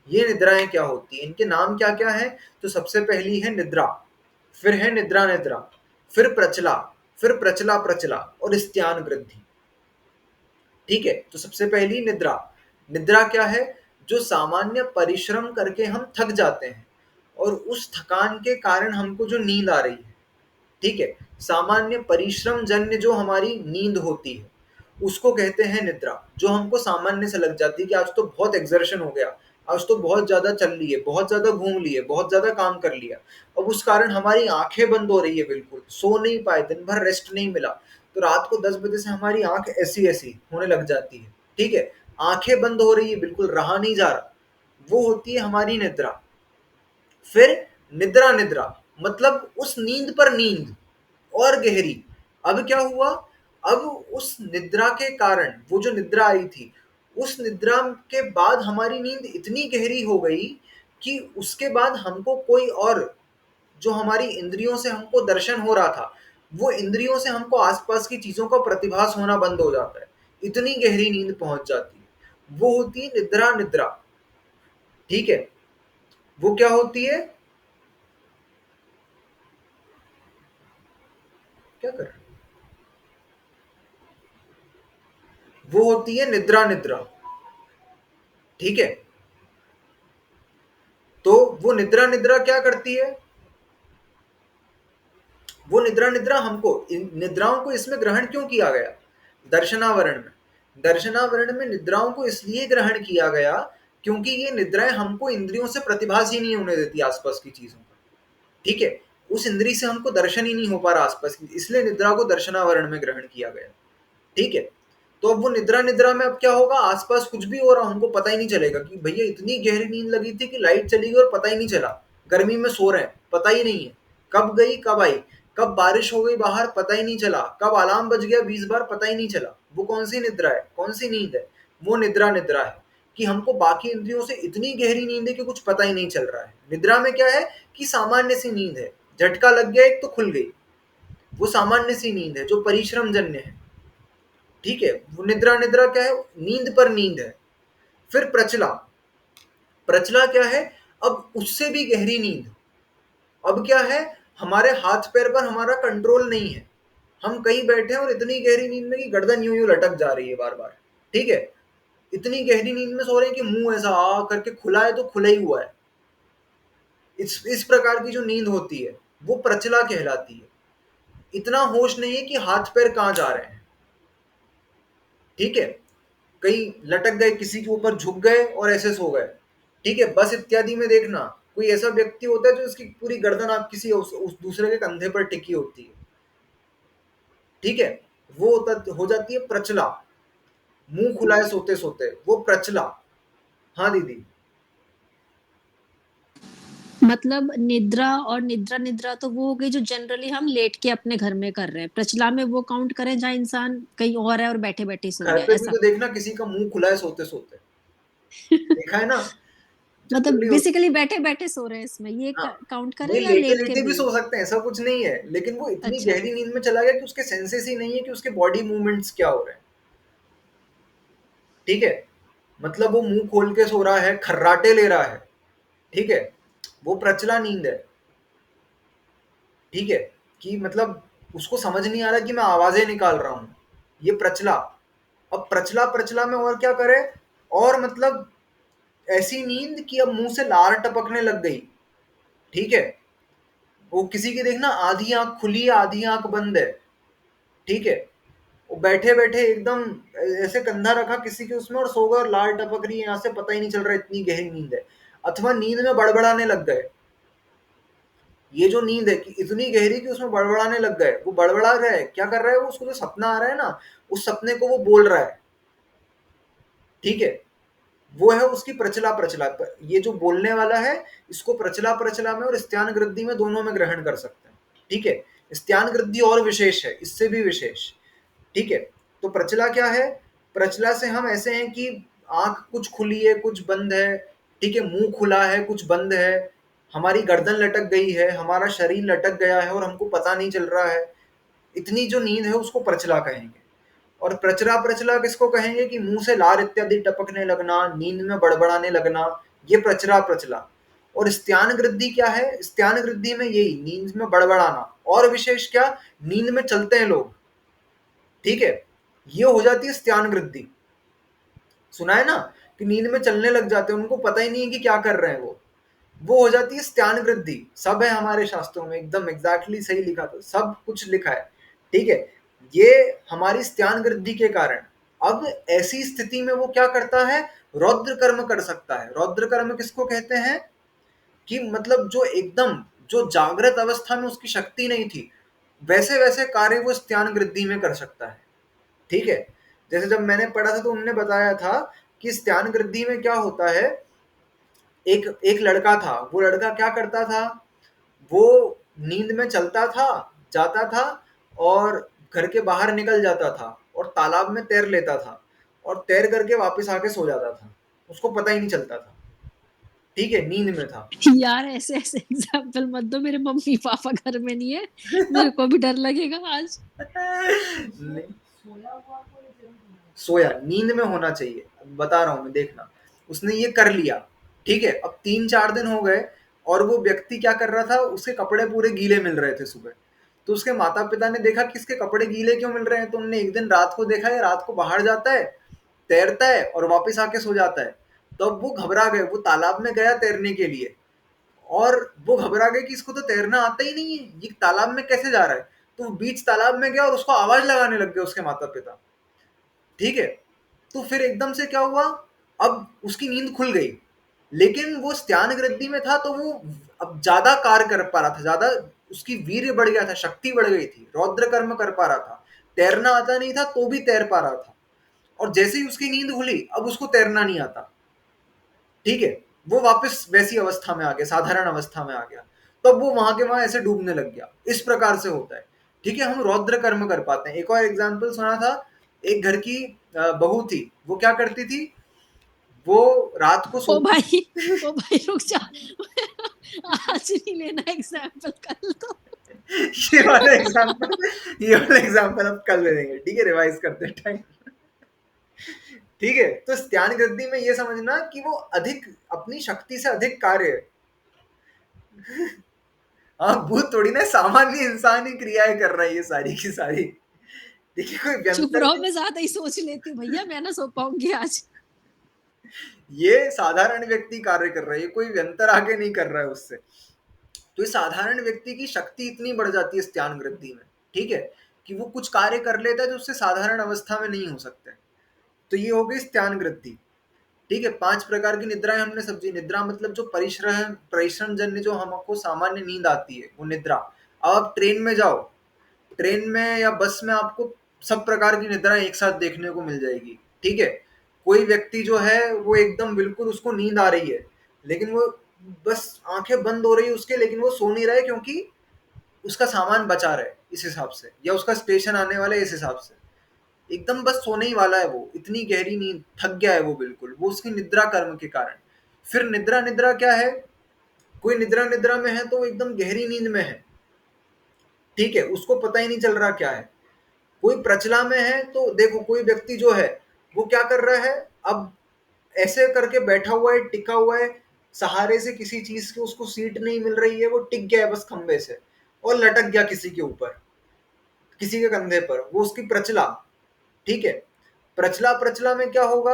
ये निद्राएं क्या होती हैं, इनके नाम क्या क्या है। तो सबसे पहली है निद्रा, फिर है निद्रा निद्रा, फिर प्रचला, फिर प्रचला प्रचला और स्त्यान वृद्धि, ठीक है। तो सबसे पहली निद्रा, निद्रा क्या है, जो सामान्य परिश्रम करके हम थक जाते हैं और उस थकान के कारण हमको जो नींद आ रही है, ठीक है, सामान्य परिश्रम जन्य जो हमारी नींद होती है उसको कहते हैं निद्रा। जो हमको सामान्य से लग जाती है कि आज तो बहुत एक्सर्शन हो गया, आज तो बहुत ज्यादा चल ली है, बहुत ज्यादा घूम लिए, बहुत ज्यादा काम कर लिया, अब उस कारण हमारी आंखें बंद हो रही है, बिल्कुल सो नहीं पाए, दिन भर रेस्ट नहीं मिला, तो रात को 10 बजे से हमारी आंख ऐसी ऐसी होने लग जाती है, ठीक है, आंखें बंद हो रही है, बिल्कुल रहा नहीं जा रहा, वो होती है हमारी निद्रा। फिर निद्रा निद्रा मतलब उस नींद पर नींद और गहरी। अब क्या हुआ, अब उस निद्रा के कारण, वो जो निद्रा आई थी, उस निद्रा के बाद हमारी नींद इतनी गहरी हो गई कि उसके बाद हमको कोई और, जो हमारी इंद्रियों से हमको दर्शन हो रहा था, वो इंद्रियों से हमको आसपास की चीजों का प्रतिभास होना बंद हो जाता है, इतनी गहरी नींद पहुंच जाती है, वो होती है निद्रा निद्रा, ठीक है। वो क्या होती है, क्या कर रहे हैं? वो होती है निद्रा निद्रा, ठीक है। तो वो निद्रा निद्रा क्या करती है, वो निद्रा निद्रा हमको, इन निद्राओं को इसमें ग्रहण क्यों किया गया, दर्शनावरण में, दर्शनावरण में निद्राओं को इसलिए ग्रहण किया गया क्योंकि ये निद्राएं हमको इंद्रियों से प्रतिभास ही नहीं होने देती आसपास की चीजों का, ठीक है, उस इंद्री से हमको दर्शन ही नहीं हो पा रहा आसपास की, इसलिए निद्रा को दर्शनावरण में ग्रहण किया गया, ठीक है। तो अब वो निद्रा निद्रा में अब क्या होगा, आसपास कुछ भी हो रहा हमको पता ही नहीं चलेगा कि भैया इतनी गहरी नींद लगी थी कि लाइट चली गई और पता ही नहीं चला, गर्मी में सो रहे हैं, पता ही नहीं है कब गई कब आई, कब बारिश हो गई बाहर पता ही नहीं चला, कब अलार्म बज गया 20 बार पता ही नहीं चला। वो कौन सी निद्रा है, कौन सी नींद है? वो निद्रा निद्रा है कि हमको बाकी इंद्रियों से इतनी गहरी नींद है कि कुछ पता ही नहीं चल रहा है। निद्रा में क्या है कि सामान्य सी नींद है, झटका लग गया एक तो खुल गई, वो सामान्य सी नींद है जो परिश्रम जन्य है। ठीक है, वो निद्रा निद्रा क्या है, नींद पर नींद है। फिर प्रचला, प्रचला क्या है, अब उससे भी गहरी नींद। अब क्या है, हमारे हाथ पैर पर हमारा कंट्रोल नहीं है, हम कहीं बैठे हैं और इतनी गहरी नींद में कि गर्दन यूं यूं लटक जा रही है बार बार। ठीक है, इतनी गहरी नींद में सो रहे हैं कि मुंह ऐसा आ करके खुला है तो खुला ही हुआ है। इस प्रकार की जो नींद होती है वो प्रचला कहलाती है। इतना होश नहीं है कि हाथ पैर कहाँ जा रहे हैं। ठीक है, कहीं लटक गए, किसी के ऊपर झुक गए और ऐसे सो गए। ठीक है, बस इत्यादि में देखना कोई ऐसा व्यक्ति होता है जो उसकी पूरी गर्दन आप किसी उस दूसरे के कंधे पर टिकी होती है। ठीक है, वो हो जाती है प्रचला, मुंह खुला है सोते सोते, वो प्रचला। हाँ दीदी। मतलब निद्रा और निद्रा निद्रा तो वो हो गई जो जनरली हम लेट के अपने घर में कर रहे हैं। प्रचला में वो काउंट करें जहाँ इंसान कहीं और है और बैठे बैठे सो घर गया, पे भी ऐसा। तो देखना किसी का मुंह खुला है सोते सोते, देखा है ना, मतलब जनरली होता बेसिकली बैठे बैठे सो रहे हैं, इसमें ये है। हाँ, काउंट करें नहीं या लेटे लेट के लेटे भी भी? सो सकते हैं, ऐसा कुछ नहीं है, लेकिन वो इतनी अच्छा। गहरी नींद में चला गया कि उसके सेंसेस ही नहीं है कि उसके बॉडी मूवमेंट्स क्या हो रहे हैं। ठीक है, मतलब वो मुंह खोल के सो रहा है, खर्राटे ले रहा है। ठीक है, वो प्रचला नींद है। ठीक है, कि मतलब उसको समझ नहीं आ रहा कि मैं आवाजें निकाल रहा हूं, ये प्रचला। अब प्रचला प्रचला में और क्या करे, और मतलब ऐसी नींद कि अब मुंह से लार टपकने लग गई। ठीक है, वो किसी की देखना आधी आंख खुली है आधी आंख बंद है। ठीक है, वो बैठे बैठे एकदम ऐसे कंधा रखा किसी के उसमें और सो गए और लार टपक रही है यहाँ से, पता ही नहीं चल रहा, इतनी गहरी नींद है। अथवा नींद में बड़बड़ाने लग गए, ये जो नींद है कि इतनी गहरी कि उसमें बड़बड़ाने लग गए, वो बड़बड़ा रहा है, क्या कर रहा है वो, उसको जो सपना आ रहा है ना, उस सपने को वो बोल रहा है। ठीक है, वो है उसकी प्रचला प्रचला। ये जो बोलने वाला है इसको प्रचला प्रचला में और स्त्यान गृद्धि में दोनों में ग्रहण कर सकते हैं। ठीक है, स्त्यान गृद्धि और विशेष है, इससे भी विशेष। ठीक है, तो प्रचला क्या है, प्रचला से हम ऐसे हैं कि आंख कुछ खुली है कुछ बंद है। ठीक है, मुंह खुला है कुछ बंद है, हमारी गर्दन लटक गई है, हमारा शरीर लटक गया है और हमको पता नहीं चल रहा है। इतनी जो नींद है उसको प्रचला कहेंगे। और प्रचला प्रचला किसको कहेंगे कि मुंह से लार इत्यादि टपकने लगना, नींद में बड़बड़ाने लगना, ये प्रचला प्रचला। और स्त्यान गृद्धि क्या है, स्त्यान गृद्धि में यही नींद में बड़बड़ाना, और विशेष क्या, नींद में चलते हैं लोग। ठीक है, ये हो जाती है स्त्यान वृद्धि। सुना है ना कि नींद में चलने लग जाते हैं, उनको पता ही नहीं है कि क्या कर रहे हैं वो हो जाती है स्त्यान वृद्धि। सब है हमारे शास्त्रों में, एकदम एग्जैक्टली सही लिखा, था सब कुछ लिखा है। ठीक है, ये हमारी स्त्यान वृद्धि के कारण। अब ऐसी स्थिति में वो क्या करता है, रौद्र कर्म कर सकता है। रौद्र कर्म किसको कहते हैं कि मतलब जो एकदम, जो जागृत अवस्था में उसकी शक्ति नहीं थी, वैसे वैसे कार्य वो स्त्यान वृद्धि में कर सकता है। ठीक है, जैसे जब मैंने पढ़ा था तो उन्होंने बताया था कि स्त्यान वृद्धि में क्या होता है, एक एक लड़का था, वो लड़का क्या करता था, वो नींद में चलता था, जाता था और घर के बाहर निकल जाता था और तालाब में तैर लेता था और तैर करके वापस आके सो जाता था, उसको पता ही नहीं चलता था। ठीक है, नींद में था। यार ऐसे ऐसे एग्जाम्पल मत दो, मेरे मम्मी पापा घर में नहीं है, मेरे को भी डर लगेगा आज। नहीं, सोया नींद में होना चाहिए, बता रहा हूं मैं, देखना उसने ये कर लिया। ठीक है, अब 3-4 दिन हो गए और वो व्यक्ति क्या कर रहा था, उसके कपड़े पूरे गीले मिल रहे थे सुबह। तो उसके माता पिता ने देखा कि इसके कपड़े गीले क्यों मिल रहे हैं, तो उन्होंने एक दिन रात को देखा, ये रात को बाहर जाता है, तैरता है और वापस आके सो जाता है। तब वो घबरा गए, वो तालाब में गया तैरने के लिए और वो घबरा गए कि इसको तो तैरना आता ही नहीं है, ये तालाब में कैसे जा रहा है। तो वो बीच तालाब में गया और उसको आवाज लगाने लग गए उसके माता पिता। ठीक है, तो फिर एकदम से क्या हुआ, अब उसकी नींद खुल गई, लेकिन वो स्त्यान वृद्धि में था तो वो अब ज्यादा कार्य कर पा रहा था, ज्यादा उसकी वीर्य बढ़ गया था, शक्ति बढ़ गई थी, रौद्र कर्म कर पा रहा था। तैरना आता नहीं था तो भी तैर पा रहा था। और जैसे ही उसकी नींद खुली अब उसको तैरना नहीं आता। ठीक है, वो वापस वैसी अवस्था में आ गया, साधारण अवस्था में आ गया। तब वो वहां के वहां ऐसे डूबने लग गया। इस प्रकार से होता है। ठीक है, हम रौद्र कर्म कर पाते हैं। एक और एग्जाम्पल सुना था, एक घर की बहू थी, वो क्या करती थी, वो रात को ओ सोती भाई, ओ भाई रुक जा। आज नहीं लेना एग्जाम्पल, कल तो। ये वाला एग्जाम्पल अब कल ले लेंगे, ठीक है, रिवाइज करते टाइम। ठीक है, तो स्त्यान गति में ये समझना कि वो अधिक अपनी शक्ति से अधिक कार्य है। हाँ, भूत थोड़ी ना, सामान्य इंसान ही क्रियाएं कर रहा है ये सारी की सारी। देखिए कोई चुप व्यंतर रहो, नहीं, मैं ज्यादा ही सोच लेती हूँ भैया, मैं ना सो पाऊंगी आज। ये साधारण व्यक्ति कार्य कर रहा है, ये कोई व्यंतर आके नहीं कर रहा है उससे। तो इस साधारण व्यक्ति की शक्ति इतनी बढ़ जाती है स्त्यान वृद्धि में, ठीक है, कि वो कुछ कार्य कर लेता है जो उससे साधारण अवस्था में नहीं हो सकते। तो ये हो गई स्त्यान वृद्धि। ठीक है, 5 प्रकार की निद्राएं हमने समझी। निद्रा मतलब जो परिश्रम परिश्रम जन्य जो हमको सामान्य नींद आती है, वो निद्रा। अब आप ट्रेन में जाओ, ट्रेन में या बस में आपको सब प्रकार की निद्राएं एक साथ देखने को मिल जाएगी। ठीक है, कोई व्यक्ति जो है वो एकदम बिल्कुल उसको नींद आ रही है, लेकिन वो बस आंखें बंद हो रही है उसके, लेकिन वो सो नहीं रहा है क्योंकि उसका सामान बचा रहा है इस हिसाब से, या उसका स्टेशन आने वाला है इस हिसाब से। एकदम बस सोने ही वाला है वो, इतनी गहरी नींद, थक गया है वो बिल्कुल, वो उसकी निद्रा कर्म के कारण। फिर निद्रा, निद्रा क्या है, कोई निद्रा निद्रा में है तो वो एकदम गहरी नींद में है, ठीक है, उसको पता ही नहीं चल रहा क्या है। कोई प्रचला में है, तो देखो कोई व्यक्ति जो है वो क्या कर रहा है, अब ऐसे करके बैठा हुआ है, टिका हुआ है, सहारे से किसी चीज की उसको सीट नहीं मिल रही है, वो टिक गया है बस खंबे से और लटक गया किसी के ऊपर, किसी के कंधे पर, वो उसकी प्रचला। ठीक है, प्रचला, प्रचला में क्या होगा,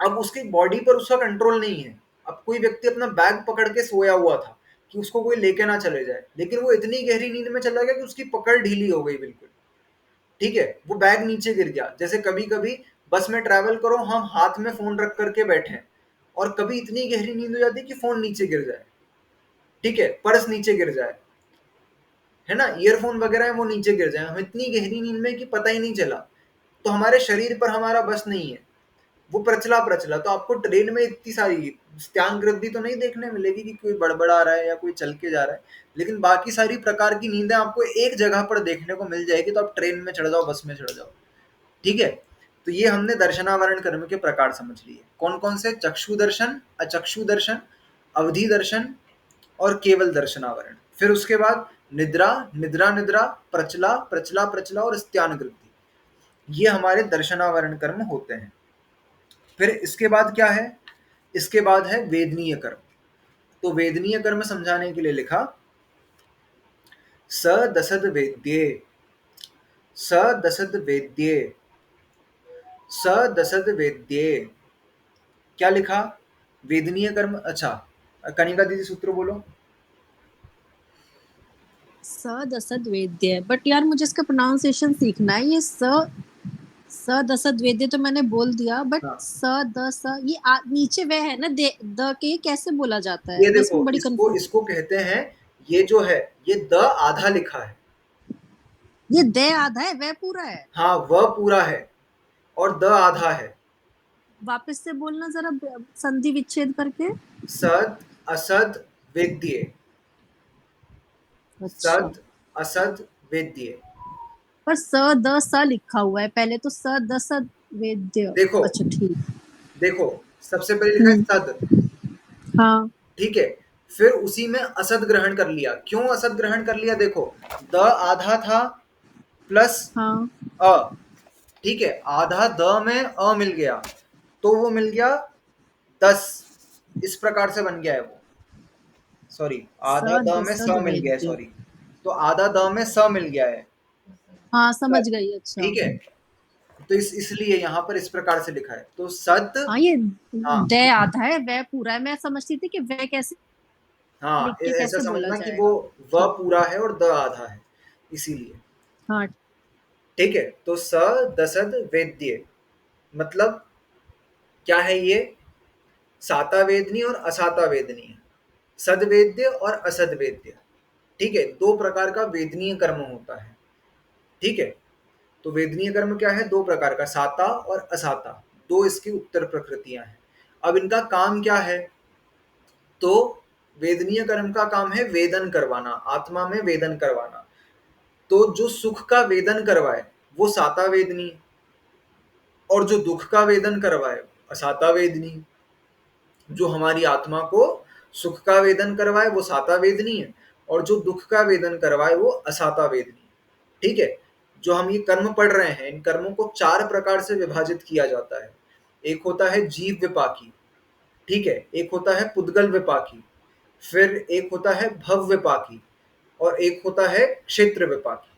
अब उसकी बॉडी पर उसका कंट्रोल नहीं है। अब कोई व्यक्ति अपना बैग पकड़ के सोया हुआ था कि उसको कोई लेके ना चले जाए, लेकिन वो इतनी गहरी नींद में चला गया कि उसकी पकड़ ढीली हो गई बिल्कुल। ठीक है, वो बैग नीचे गिर गया। जैसे कभी कभी बस में ट्रैवल करो, हम हाथ में फोन रख करके बैठे हैं, और कभी इतनी गहरी नींद हो जाती है कि फोन नीचे गिर जाए, ठीक है, पर्स नीचे गिर जाए, है ना, ईयरफोन वगैरह है वो नीचे गिर जाए, हम इतनी गहरी नींद में कि पता ही नहीं चला। तो हमारे शरीर पर हमारा बस नहीं है, वो प्रचला, प्रचला। तो आपको ट्रेन में इतनी सारी स्त्यान वृद्धि तो नहीं देखने मिलेगी कि कोई बड़बड़ा रहा है या कोई चल के जा रहा है, लेकिन बाकी सारी प्रकार की नींदें आपको एक जगह पर देखने को मिल जाएगी। तो आप ट्रेन में चढ़ जाओ, बस में चढ़ जाओ, ठीक है। तो ये हमने दर्शनावरण कर्म के प्रकार समझ लिए। कौन कौन से, चक्षु दर्शन, अचक्षु दर्शन, अवधि दर्शन और केवल दर्शनावरण। फिर उसके बाद निद्रा, निद्रा निद्रा, प्रचला, प्रचला प्रचला और स्त्यान वृद्धि, ये हमारे दर्शनावरण कर्म होते हैं। फिर इसके बाद क्या है, इसके बाद है वेदनीय कर्म। तो वेदनीय कर्म समझाने के लिए लिखा, स दसद वेद्ये, स दसद वेद्ये, स दसद वेद्ये। क्या लिखा, वेदनीय कर्म। अच्छा, कनिका दीदी सूत्र बोलो। सदसद वेद्य, बट यार मुझे इसका प्रोनाउंसिएशन सीखना है। ये सदसद वेद्य तो मैंने बोल दिया, बट हाँ, ये नीचे वह है ना, द के, ये कैसे बोला जाता है, ये मैं देखो, इसमें बड़ी इसको कंफ्यूज। इसको कहते हैं, ये जो है, ये द आधा लिखा है। ये दे आधा है, वह पूरा है। हाँ, वह पूरा है और द आधा है। वापस से बोलना जरा, संधि विच्छेद करके। सद, असद, वेद्य, अच्छा, सद, असद, वेद्य। पर द स लिखा हुआ है पहले, तो द स वेद्य। देखो, अच्छा ठीक। देखो, सबसे पहले लिखा है हम्म। सद, हाँ। ठीक है, फिर उसी में असद ग्रहण कर लिया। क्यों असद ग्रहण कर लिया, देखो, द आधा था प्लस हाँ। अ, ठीक है, आधा द में अ मिल गया, तो वो मिल गया 10। इस प्रकार से बन गया है वो, सॉरी, आधा द में स सद मिल गया है, वेद्य। सॉरी, तो आधा द में स मिल गया है, हाँ समझ गई, अच्छा। ठीक है। तो इसलिए यहाँ पर इस प्रकार से लिखा है, तो सत। हाँ, ये हाँ, दे आधा है, वह पूरा है। मैं समझती थी कि वह कैसे लिख हाँ, के ऐसा कैसे बोला समझना कि वो जाएगा। व ठीक। पूरा है और द आधा है, इसीलिए। हाँ। ठीक है, तो स दसद वेद्य मतलब क्या है, ये साता वेदनी और असाता वेदनी है, सदवेद्य और असदवेद्य। ठीक है, दो प्रकार का वेदनीय कर्म होता है। ठीक है, तो वेदनीय कर्म क्या है, दो प्रकार का, साता और असाता, दो इसकी उत्तर प्रकृतियां हैं। अब इनका काम क्या है, तो वेदनीय कर्म का काम है वेदन करवाना, आत्मा में वेदन करवाना। तो जो सुख का वेदन करवाए वो साता वेदनी, और जो दुख का वेदन करवाए असाता वेदनी। जो हमारी आत्मा को सुख का वेदन करवाए वो साता वेदनी है, और जो दुख का वेदन करवाए वो असाता वेदनी। ठीक है। जो हम ये कर्म पढ़ रहे हैं, इन कर्मों को 4 प्रकार से विभाजित किया जाता है। एक होता है जीव विपाकी, ठीक है, एक होता है पुद्गल विपाकी, फिर एक होता है भव विपाकी, और एक होता है क्षेत्र विपाकी।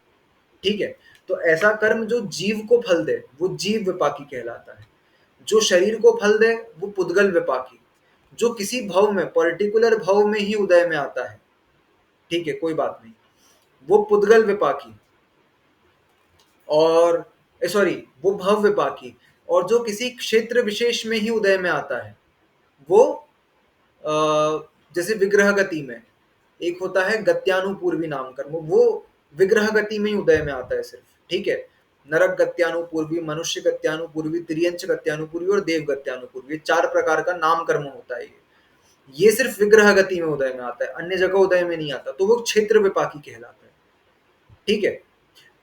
ठीक है। तो ऐसा कर्म जो जीव को फल दे वो जीव विपाकी कहलाता है। जो शरीर को फल दे वो पुद्गल विपाकी। जो किसी भव में, पर्टिकुलर भव में ही उदय में आता है, ठीक है, कोई बात नहीं, वो पुद्गल विपाकी। और सॉरी, वो भव विपाकी। और जो किसी क्षेत्र विशेष में ही उदय में आता है वो जैसे विग्रह गति में एक होता है गत्यानुपूर्वी नाम कर्म, वो विग्रह गति में ही उदय में आता है सिर्फ। ठीक है। नरक गत्यानुपूर्वी, मनुष्य गत्यानुपूर्वी, त्रियंच गत्यानुपूर्वी और देव गत्यानुपूर्वी, 4 प्रकार का नाम कर्म होता है ये सिर्फ विग्रह गति में उदय में आता है, अन्य जगह उदय में नहीं आता, तो वो क्षेत्र विपाकी कहलाता है। ठीक है।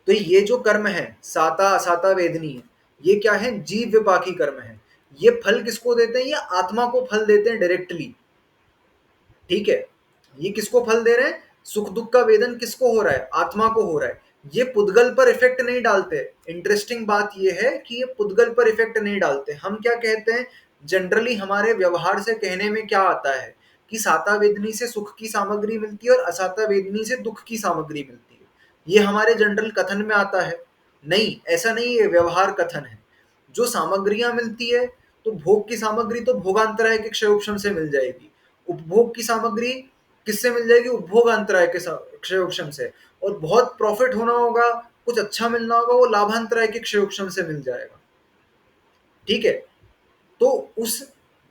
तो ये जो कर्म है साता असाता वेदनी है, ये क्या है, जीव विपाकी कर्म है। ये फल किसको देते हैं, ये आत्मा को फल देते हैं डायरेक्टली। ठीक है। ये किसको फल दे रहे हैं, सुख दुख का वेदन किसको हो रहा है, आत्मा को हो रहा है। ये पुद्गल पर इफेक्ट नहीं डालते। इंटरेस्टिंग बात ये है कि ये पुद्गल पर इफेक्ट नहीं डालते। हम क्या कहते हैं, जनरली हमारे व्यवहार से कहने में क्या आता है कि साता वेदनी से सुख की सामग्री मिलती है और असाता वेदनी से दुख की सामग्री मिलती है, ये हमारे जनरल कथन में आता है। नहीं, ऐसा नहीं है, व्यवहार कथन है। जो सामग्रियां मिलती है, तो भोग की सामग्री तो भोगांतराय के क्षयोक्षम से मिल जाएगी। उपभोग की सामग्री किससे मिल जाएगी, उपभोग अंतराय के क्षयोक्षम से। और बहुत प्रॉफिट होना होगा, कुछ अच्छा मिलना होगा, वो लाभांतराय के क्षयोक्षम से मिल जाएगा। ठीक है। तो उस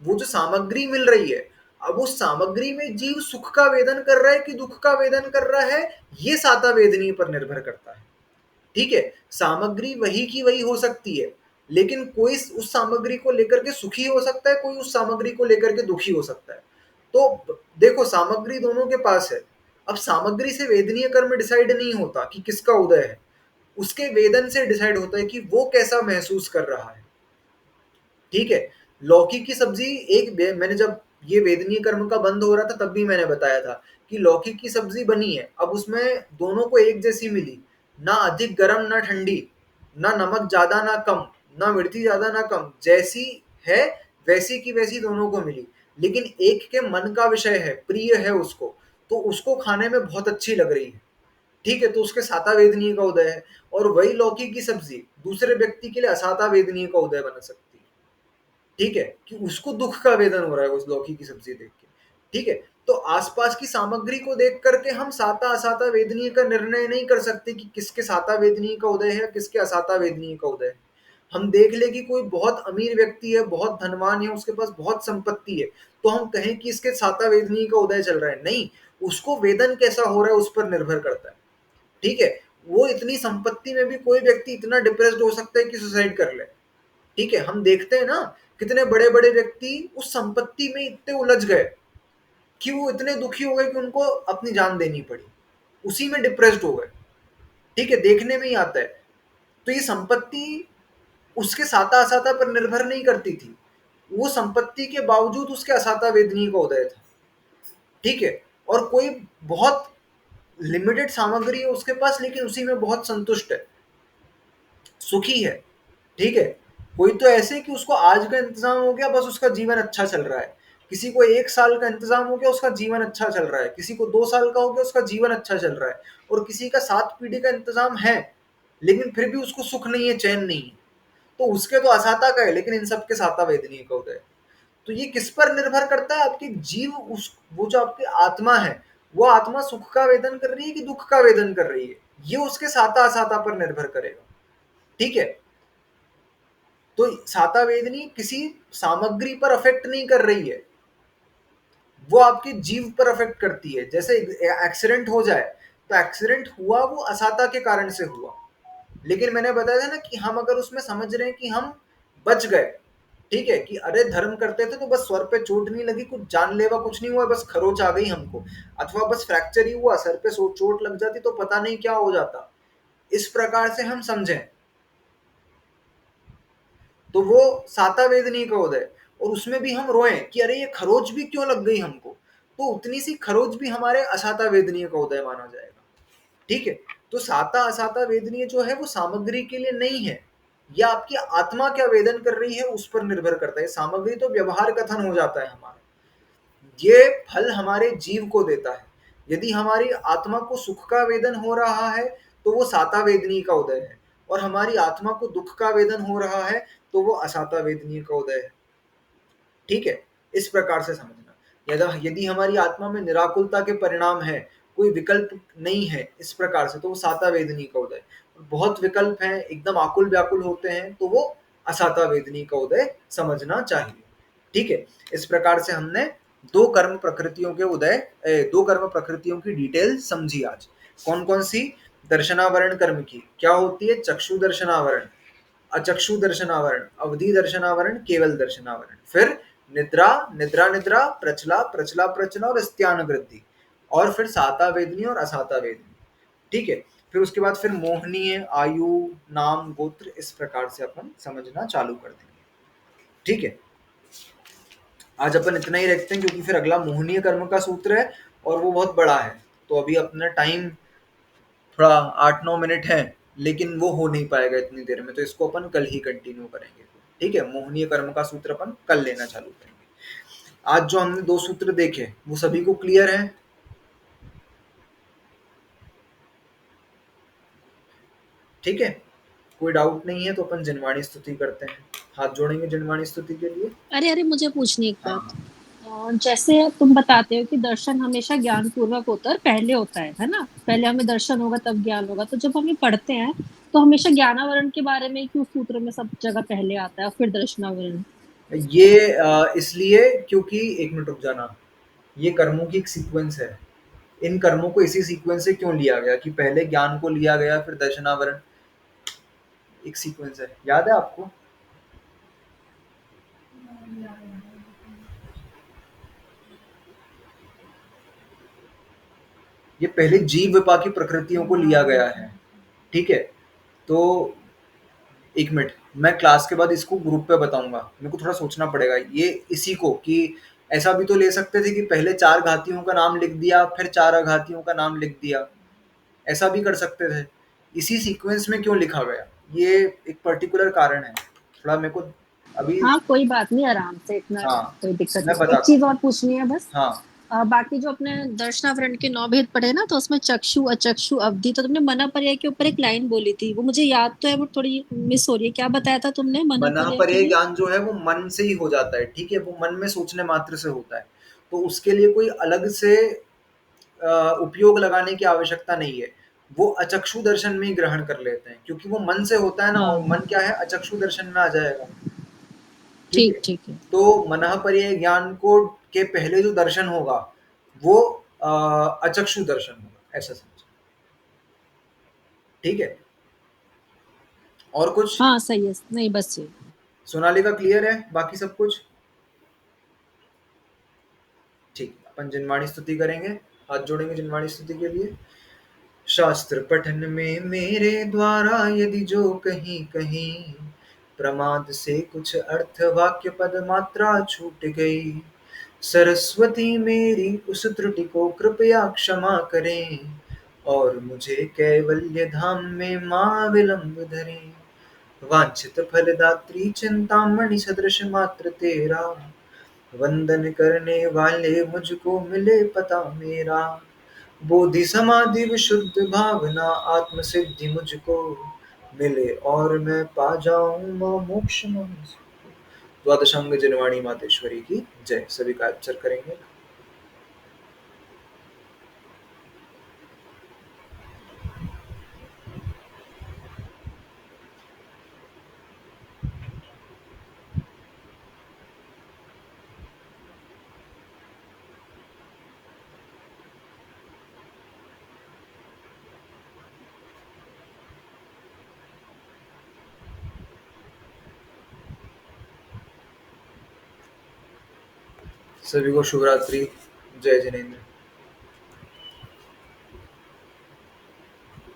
वो जो सामग्री मिल रही है, अब उस सामग्री में जीव सुख का वेदन कर रहा है कि दुख का वेदन कर रहा है, ये साता वेदनी पर निर्भर करता है। ठीक है। सामग्री वही की वही हो सकती है, लेकिन कोई उस सामग्री को लेकर के सुखी हो सकता है, कोई उस सामग्री को लेकर के दुखी हो सकता है। तो देखो, सामग्री दोनों के पास है। अब सामग्री से वेदनीय कर्म डिसाइड नहीं होता कि किसका उदय है, उसके वेदन से डिसाइड होता है कि वो कैसा महसूस कर रहा है। ठीक है। लौकी की सब्जी मैंने जब ये वेदनीय कर्म का बंद हो रहा था तब भी मैंने बताया था कि लौकी की सब्जी बनी है, अब उसमें दोनों को एक जैसी मिली, ना अधिक गर्म ना ठंडी, ना नमक ज्यादा ना कम, ना मिर्ची ज्यादा ना कम, जैसी है वैसी की वैसी दोनों को मिली। लेकिन एक के मन का विषय है, प्रिय है उसको, तो उसको खाने में बहुत अच्छी लग रही है। ठीक है। तो उसके साता वेदनीय का उदय है। और वही लौकी की सब्जी दूसरे व्यक्ति के लिए असाता वेदनीय का उदय बना सकती है। ठीक है, कि उसको दुख का वेदन हो रहा है उस लौकी की सब्जी देख के। ठीक है। तो आसपास की सामग्री को देख करके हम साता असाता वेदनीय का निर्णय नहीं कर सकते कि किसके साता वेदनीय का उदय है, किसके असाता वेदनीय का उदय है। हम देख ले कि कोई बहुत अमीर व्यक्ति है, बहुत धनवान है, उसके पास बहुत संपत्ति है, तो हम कहें कि इसके साता वेदनीय का उदय चल रहा है, नहीं, उसको वेदन कैसा हो रहा है उस पर निर्भर करता है। ठीक है। वो इतनी संपत्ति में भी कोई व्यक्ति इतना डिप्रेस्ड हो सकता है कि सुसाइड कर ले। ठीक है। हम देखते हैं ना, कितने बड़े बड़े व्यक्ति उस संपत्ति में इतने उलझ गए कि वो इतने दुखी हो गए कि उनको अपनी जान देनी पड़ी, उसी में डिप्रेस्ड हो गए। ठीक है। देखने में ही आता है। तो ये संपत्ति उसके साता असाता पर निर्भर नहीं करती थी, वो संपत्ति के बावजूद उसके असाता वेदनी का उदय था। ठीक है। और कोई बहुत लिमिटेड सामग्री है उसके पास, लेकिन उसी में बहुत संतुष्ट है, सुखी है। ठीक है। कोई तो ऐसे कि उसको आज का इंतजाम हो गया, बस उसका जीवन अच्छा चल रहा है। किसी को 1 साल का इंतजाम हो गया, उसका जीवन अच्छा चल रहा है। किसी को 2 साल का हो गया, उसका जीवन अच्छा चल रहा है। और किसी का 7 पीढ़ी का इंतजाम है, लेकिन फिर भी उसको सुख नहीं है, चैन नहीं है। तो उसके तो असाता का है, लेकिन इन सबके साता वेदनीय का उदय। तो ये किस पर निर्भर करता है, आपकी जीव, उस वो जो आपकी आत्मा है, वो आत्मा सुख का वेदन कर रही है कि दुख का वेदन कर रही है, ये उसके साता असाता पर निर्भर करेगा। ठीक है। तो साता वेदनी किसी सामग्री पर अफेक्ट नहीं कर रही है, वो आपके जीव पर अफेक्ट करती है। जैसे एक्सीडेंट हो जाए, तो एक्सीडेंट हुआ वो असाता के कारण से हुआ, लेकिन मैंने बताया था ना कि हम अगर उसमें समझ रहे हैं कि हम बच गए, ठीक है, कि अरे धर्म करते थे तो बस स्वर पे चोट नहीं लगी, कुछ जानलेवा कुछ नहीं हुआ, बस खरोच आ गई हमको, अथवा बस फ्रैक्चर ही हुआ, सर पे चोट लग जाती तो पता नहीं क्या हो जाता, इस प्रकार से हम समझें तो वो साता वेदनी का उदय। और उसमें भी हम रोएं कि अरे ये खरोच भी क्यों लग गई हमको, तो उतनी सी खरोच भी हमारे असाता वेदनीय का उदय माना जाएगा। ठीक है, तो साता असाता वेदनीय जो है वो सामग्री के लिए नहीं है, या आपकी आत्मा क्या वेदन कर रही है उस पर निर्भर करता है। सामग्री तो व्यवहार कथन हो जाता है हमारा, ये फल हमारे जीव को देता है। यदि हमारी आत्मा को सुख का वेदन हो रहा है तो वो साता वेदनी का उदय है, और हमारी आत्मा को दुख का वेदन हो रहा है तो वो असाता वेदनी का उदय है। ठीक है, इस प्रकार से समझना। यदि हमारी आत्मा में निराकुलता के परिणाम है, कोई विकल्प नहीं है इस प्रकार से, तो वो साता वेदनी का उदय। बहुत विकल्प हैं, एकदम आकुल व्याकुल होते हैं, तो वो असाता वेदनी का उदय समझना चाहिए। ठीक है, इस प्रकार से हमने दो कर्म प्रकृतियों के उदय, दो कर्म प्रकृतियों की डिटेल समझी आज। कौन कौन सी? दर्शनावरण कर्म की क्या होती है? चक्षु दर्शनावरण, अचक्षु दर्शनावरण, अवधि दर्शनावरण, केवल दर्शनावरण। फिर निद्रा, निद्रा निद्रा, प्रचला प्रचला प्रचला और स्त्यान वृद्धि, और फिर साता वेदनी और असाता वेदनी। ठीक है, फिर उसके बाद फिर मोहनीय, आयु, नाम, गोत्र, इस प्रकार से अपन समझना चालू कर देंगे। ठीक है, आज अपन इतना ही रखते हैं क्योंकि फिर अगला मोहनीय कर्म का सूत्र है और वो बहुत बड़ा है, तो अभी अपना टाइम थोड़ा 8-9 मिनट है, लेकिन वो हो नहीं पाएगा इतनी देर में, तो इसको अपन कल ही कंटिन्यू करेंगे। ठीक है, मोहनीय कर्म का सूत्र अपन कल लेना चालू करेंगे। आज जो हमने दो सूत्र देखे वो सभी को क्लियर है? ठीक है, कोई डाउट नहीं है तो अपन जिनवाणी स्तुति करते हैं। हाथ जोड़ेंगे जिनवाणी स्तुति के लिए। अरे मुझे पूछनी एक बात। हाँ, जैसे तुम बताते हो कि दर्शन हमेशा ज्ञान पूर्वक होता है, पहले होता है ना, पहले हमें दर्शन होगा तब ज्ञान होगा, तो जब हम ये पढ़ते हैं तो हमेशा ज्ञानावरण के बारे में क्यों सूत्र में सब जगह पहले आता है और फिर दर्शनावरण? ये इसलिए क्योंकि, एक मिनट रुक जाना, ये कर्मों की एक सीक्वेंस है। इन कर्मों को इसी सीक्वेंस से क्यों लिया गया कि पहले ज्ञान को लिया गया फिर दर्शनावरण, एक सीक्वेंस है, याद है आपको? ये पहले जीव विपाकी प्रकृतियों को लिया गया है। ठीक है, तो एक मिनट, मैं क्लास के बाद इसको ग्रुप पे बताऊंगा, मेरे को थोड़ा सोचना पड़ेगा ये इसी को, कि ऐसा भी तो ले सकते थे कि पहले चार घातियों का नाम लिख दिया फिर चार अघातियों का नाम लिख दिया, ऐसा भी कर सकते थे। इसी सीक्वेंस में क्यों लिखा गया, ये एक पर्टिकुलर कारण है, थोड़ा मेरे को अभी। हाँ कोई बात नहीं, आराम से, इतना हाँ, कोई दिक्कत मैं नहीं। एक बताता चीज हूँ। और पूछनी है बस। हाँ, बाकी जो अपने दर्शनावरण के 9 भेद पढ़े ना, तो उसमें चक्षु अचक्षु अवधि, तो तुमने मना पर्याय के ऊपर एक लाइन बोली थी, वो मुझे याद तो है वो थोड़ी मिस हो रही है, क्या बताया था तुमने मना मना पर्याय के परे लिए? ज्ञान जो है वो मन से ही हो जाता है। ठीक है, वो मन में सोचने मात्र से होता है, तो उसके लिए कोई अलग से उपयोग लगाने की आवश्यकता नहीं है। वो अचक्षु दर्शन में ही ग्रहण कर लेते हैं क्योंकि वो मन से होता है ना, और हाँ मन क्या है, अचक्षु दर्शन में आ जाएगा। ठीक ठीक है, ठीक है। तो मनः पर्याय ज्ञान को के पहले जो दर्शन होगा वो अचक्षु दर्शन होगा, ऐसा समझो। ठीक है, और कुछ? हाँ सही है, नहीं बस ये। सोनाली का क्लियर है बाकी सब कुछ? ठीक, अपन जिनवाणी स्तुति करेंगे, हाथ जोड़ेंगे जिनवाणी स्तुति के लिए। शास्त्र पठन में मेरे द्वारा यदि जो कहीं कहीं प्रमाद से कुछ अर्थ वाक्य पद मात्रा छूट गई, सरस्वती मेरी उस त्रुटि को कृपया क्षमा करें, और मुझे कैवल्य धाम में माँ विलंब धरें। वांछित फलदात्री चिंतामणि सदृश मात्र तेरा, वंदन करने वाले मुझको मिले पता मेरा। बोधि समाधि विशुद्ध भावना आत्म सिद्धि मुझको मिले, और मैं पा जाऊं मां मोक्ष मां सुख। द्वादशांग जनवाणी मातेश्वरी की जय। सभी का उच्चार करेंगे। सभी को शुभ रात्रि। जय जिनेंद्र।